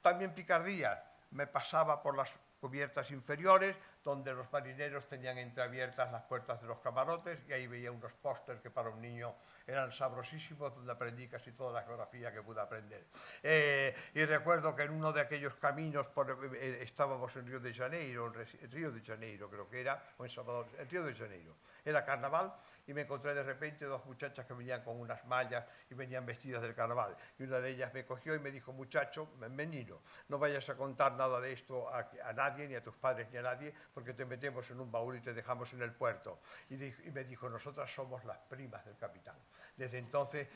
S2: También picardía, me pasaba por las cubiertas inferiores, donde los marineros tenían entreabiertas las puertas de los camarotes, y ahí veía unos pósters que para un niño eran sabrosísimos, donde aprendí casi toda la geografía que pude aprender. Y recuerdo que en uno de aquellos caminos, estábamos en Río de Janeiro, creo que era, o en Salvador, en Río de Janeiro, era carnaval, y me encontré de repente dos muchachas que venían con unas mallas y venían vestidas del carnaval. Y una de ellas me cogió y me dijo: muchacho, menino, no vayas a contar nada de esto a nadie, ni a tus padres, ni a nadie, porque te metemos en un baúl y te dejamos en el puerto. Y me dijo: nosotras somos las primas del capitán. Desde entonces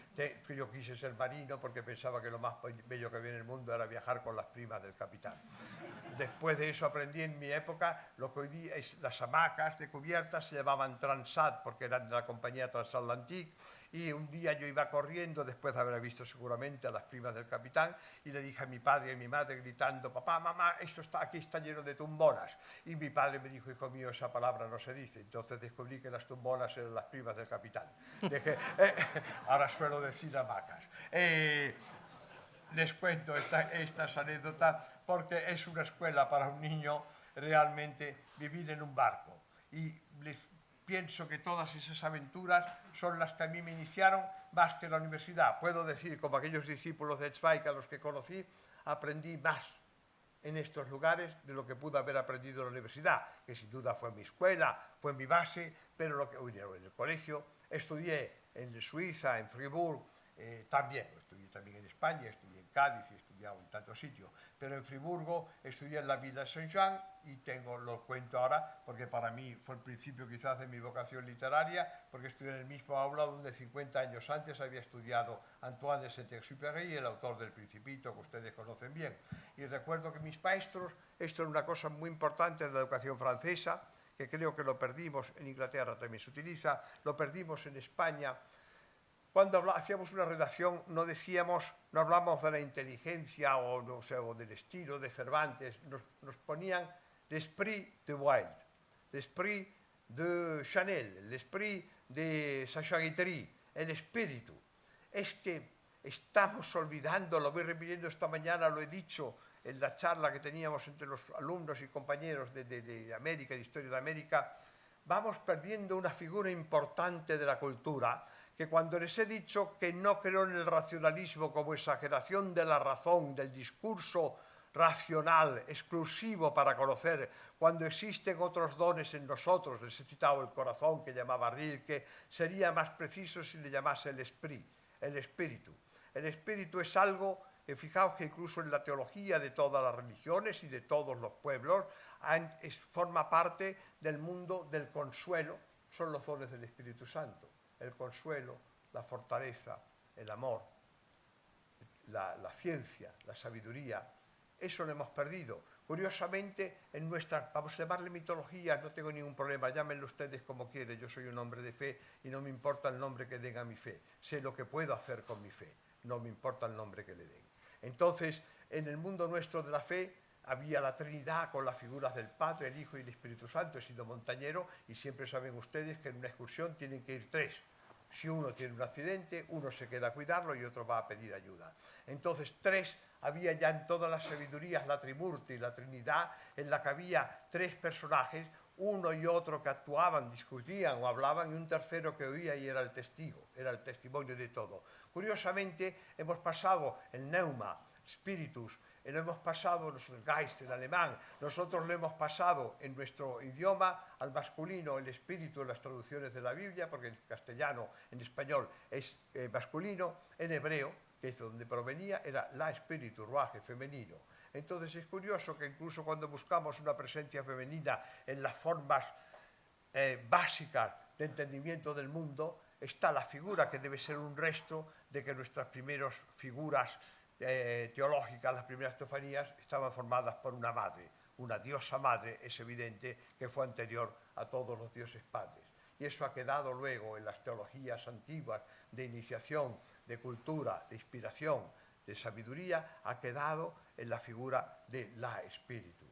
S2: yo quise ser marino, porque pensaba que lo más bello que había en el mundo era viajar con las primas del capitán. Después de eso aprendí en mi época lo que hoy día es las hamacas de cubiertas, se llamaban Transat porque eran de la compañía Transatlantique. Y un día yo iba corriendo, después de haber visto seguramente a las primas del capitán, y le dije a mi padre y a mi madre gritando: papá, mamá, aquí está lleno de tumbonas. Y mi padre me dijo: hijo mío, esa palabra no se dice. Entonces descubrí que las tumbonas eran las primas del capitán. Dije, ahora suelo decir hamacas. Les cuento estas anécdotas porque es una escuela para un niño realmente vivir en un barco. Y les pienso que todas esas aventuras son las que a mí me iniciaron más que la universidad. Puedo decir, como aquellos discípulos de Zweig a los que conocí, aprendí más en estos lugares de lo que pude haber aprendido en la universidad, que sin duda fue mi escuela, fue mi base, pero en el colegio estudié en Suiza, en Fribourg, también estudié en España, estudié en Cádiz y he estudiado en tantos sitios, pero en Friburgo estudié en la Ville de Saint-Jean y lo cuento ahora porque para mí fue el principio quizás de mi vocación literaria, porque estudié en el mismo aula donde 50 años antes había estudiado Antoine de Saint-Exupéry, el autor del Principito, que ustedes conocen bien. Y recuerdo que mis maestros, esto era una cosa muy importante de la educación francesa, que creo que lo perdimos, en Inglaterra también se utiliza, lo perdimos en España. Cuando hacíamos una redacción no hablábamos de la inteligencia o del estilo de Cervantes, nos ponían l'esprit de Wilde, l'esprit de Chanel, l'esprit de Sacha Guitry, el espíritu. Es que estamos olvidando, lo voy repitiendo esta mañana, lo he dicho en la charla que teníamos entre los alumnos y compañeros de América, de Historia de América, vamos perdiendo una figura importante de la cultura, que cuando les he dicho que no creo en el racionalismo como exageración de la razón, del discurso racional, exclusivo para conocer, cuando existen otros dones en nosotros, les he citado el corazón que llamaba Rilke, sería más preciso si le llamase el espíritu. El espíritu es algo que fijaos que incluso en la teología de todas las religiones y de todos los pueblos forma parte del mundo del consuelo, son los dones del Espíritu Santo. El consuelo, la fortaleza, el amor, la ciencia, la sabiduría, eso lo hemos perdido. Curiosamente, en nuestra, vamos a llamarle mitología, no tengo ningún problema, llámenlo ustedes como quieren, yo soy un hombre de fe y no me importa el nombre que den a mi fe, sé lo que puedo hacer con mi fe, no me importa el nombre que le den. Entonces, en el mundo nuestro de la fe, había la Trinidad con las figuras del Padre, el Hijo y el Espíritu Santo. He sido montañero y siempre saben ustedes que en una excursión tienen que ir 3. Si uno tiene un accidente, uno se queda a cuidarlo y otro va a pedir ayuda. Entonces 3 había ya en todas las sabidurías, la Trimurti, la Trinidad, en la que había 3 personajes, uno y otro que actuaban, discutían o hablaban, y un tercero que oía y era el testigo, era el testimonio de todo. Curiosamente, hemos pasado el Pneuma, Spiritus, lo hemos pasado el Geist, el alemán, nosotros lo hemos pasado en nuestro idioma al masculino, el espíritu en las traducciones de la Biblia, porque en castellano, en español es masculino, en hebreo, que es donde provenía, era la espíritu, ruaje, femenino. Entonces es curioso que incluso cuando buscamos una presencia femenina en las formas básicas de entendimiento del mundo, está la figura que debe ser un resto de que nuestras primeras figuras teológicas, las primeras teofanías, estaban formadas por una madre, una diosa madre, es evidente que fue anterior a todos los dioses padres. Y eso ha quedado luego en las teologías antiguas de iniciación, de cultura, de inspiración, de sabiduría, ha quedado en la figura de la espíritu.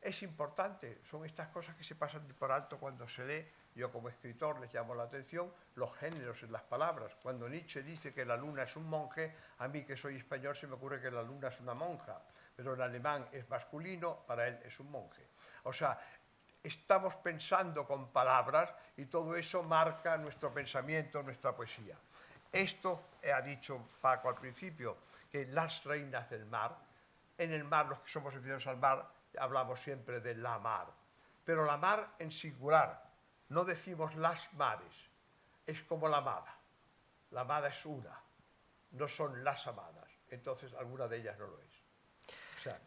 S2: Es importante, son estas cosas que se pasan por alto cuando se lee. Yo como escritor les llamo la atención los géneros en las palabras. Cuando Nietzsche dice que la luna es un monje, a mí que soy español se me ocurre que la luna es una monja, pero en alemán es masculino, para él es un monje. O sea, estamos pensando con palabras y todo eso marca nuestro pensamiento, nuestra poesía. Esto ha dicho Paco al principio, que las reinas del mar, en el mar, los que somos aficionados al mar, hablamos siempre de la mar, pero la mar en singular, no decimos las mares, es como la amada. La amada es una, no son las amadas, entonces alguna de ellas no lo es. O sea,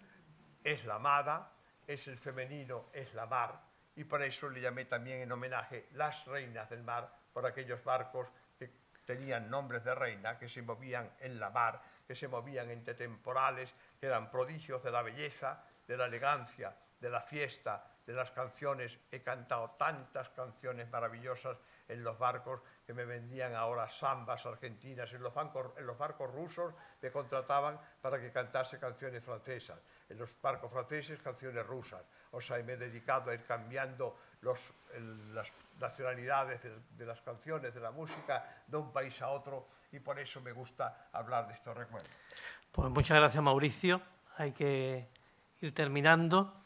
S2: es la amada, es el femenino, es la mar, y por eso le llamé también en homenaje las reinas del mar, por aquellos barcos que tenían nombres de reina, que se movían en la mar, que se movían entre temporales, que eran prodigios de la belleza, de la elegancia, de la fiesta, de las canciones. He cantado tantas canciones maravillosas en los barcos que me vendían ahora zambas argentinas. En los barcos rusos me contrataban para que cantase canciones francesas. En los barcos franceses, canciones rusas. O sea, me he dedicado a ir cambiando las nacionalidades de las canciones, de la música, de un país a otro, y por eso me gusta hablar de estos recuerdos.
S1: Pues muchas gracias, Mauricio. Hay que ir terminando.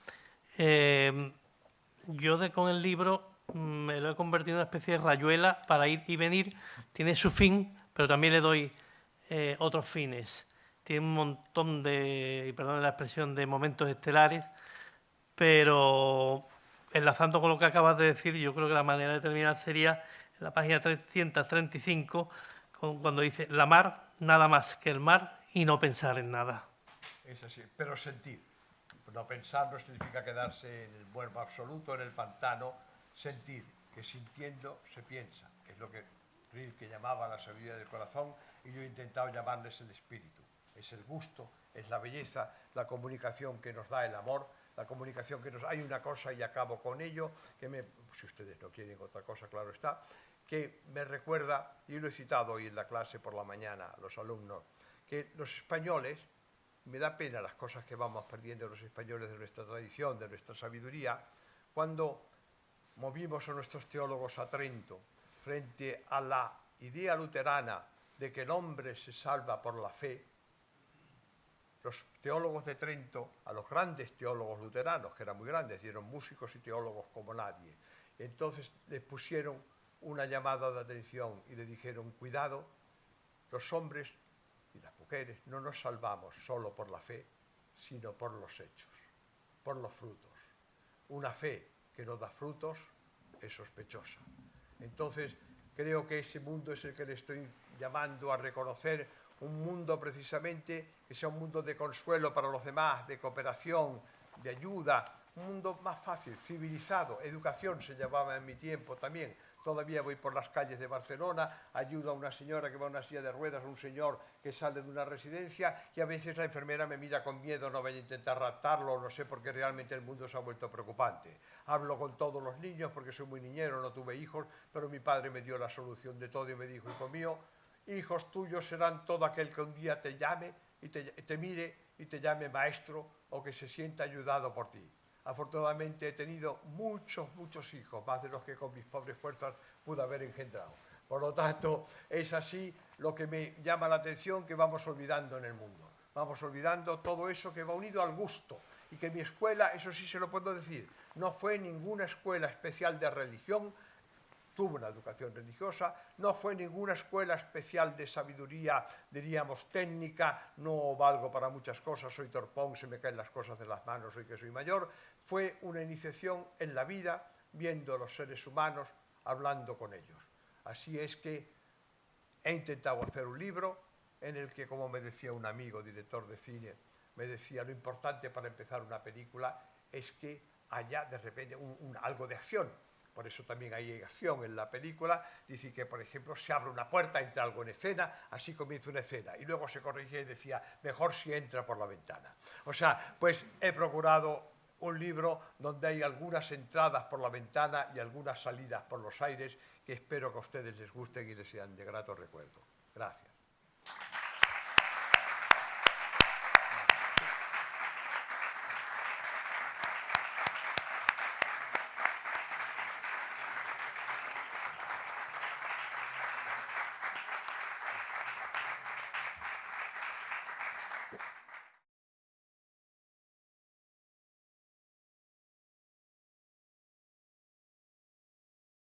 S1: Yo con el libro me lo he convertido en una especie de rayuela para ir y venir. Tiene su fin, pero también le doy otros fines. Tiene un montón de, y perdón la expresión, de momentos estelares, pero enlazando con lo que acabas de decir, yo creo que la manera de terminar sería en la página 335, cuando dice: la mar, nada más que el mar y no pensar en nada.
S2: Es así, pero sentir. No pensar no significa quedarse en el muermo absoluto, en el pantano. Sentir, que sintiendo se piensa. Es lo que Rilke llamaba la sabiduría del corazón, y yo he intentado llamarles el espíritu. Es el gusto, es la belleza, la comunicación que nos da el amor, la comunicación que nos... Hay una cosa, y acabo con ello, que si ustedes no quieren otra cosa, claro está, que me recuerda, y lo he citado hoy en la clase por la mañana a los alumnos, que los españoles, me da pena las cosas que vamos perdiendo los españoles de nuestra tradición, de nuestra sabiduría, cuando movimos a nuestros teólogos a Trento frente a la idea luterana de que el hombre se salva por la fe. Los teólogos de Trento, a los grandes teólogos luteranos, que eran muy grandes, dieron músicos y teólogos como nadie. Entonces les pusieron una llamada de atención y le dijeron: cuidado, los hombres y las mujeres no nos salvamos solo por la fe, sino por los hechos, por los frutos. Una fe que no da frutos es sospechosa. Entonces, creo que ese mundo es el que le estoy llamando a reconocer, un mundo precisamente que sea un mundo de consuelo para los demás, de cooperación, de ayuda, un mundo más fácil, civilizado. Educación se llamaba en mi tiempo también. Todavía voy por las calles de Barcelona, ayudo a una señora que va en una silla de ruedas, a un señor que sale de una residencia, y a veces la enfermera me mira con miedo, no vaya a intentar raptarlo, no sé, porque realmente el mundo se ha vuelto preocupante. Hablo con todos los niños porque soy muy niñero, no tuve hijos, pero mi padre me dio la solución de todo y me dijo: hijo mío, hijos tuyos serán todo aquel que un día te llame y te mire y te llame maestro, o que se sienta ayudado por ti. Afortunadamente he tenido muchos hijos, más de los que con mis pobres fuerzas pude haber engendrado. Por lo tanto, es así lo que me llama la atención, que vamos olvidando en el mundo. Vamos olvidando todo eso que va unido al gusto. y que mi escuela, eso sí se lo puedo decir, no fue ninguna escuela especial de religión, tuvo una educación religiosa, no fue ninguna escuela especial de sabiduría, diríamos, técnica, no valgo para muchas cosas, soy torpón, se me caen las cosas de las manos, hoy que soy mayor, fue una iniciación en la vida, viendo a los seres humanos, hablando con ellos. Así es que he intentado hacer un libro en el que, como me decía un amigo, director de cine, me decía, lo importante para empezar una película es que haya de repente algo de acción. Por eso también hay acción en la película. Dice que, por ejemplo, se abre una puerta, entra algo en escena, así comienza una escena. Y luego se corrigía y decía, mejor si entra por la ventana. O sea, pues he procurado un libro donde hay algunas entradas por la ventana y algunas salidas por los aires que espero que a ustedes les gusten y les sean de grato recuerdo. Gracias.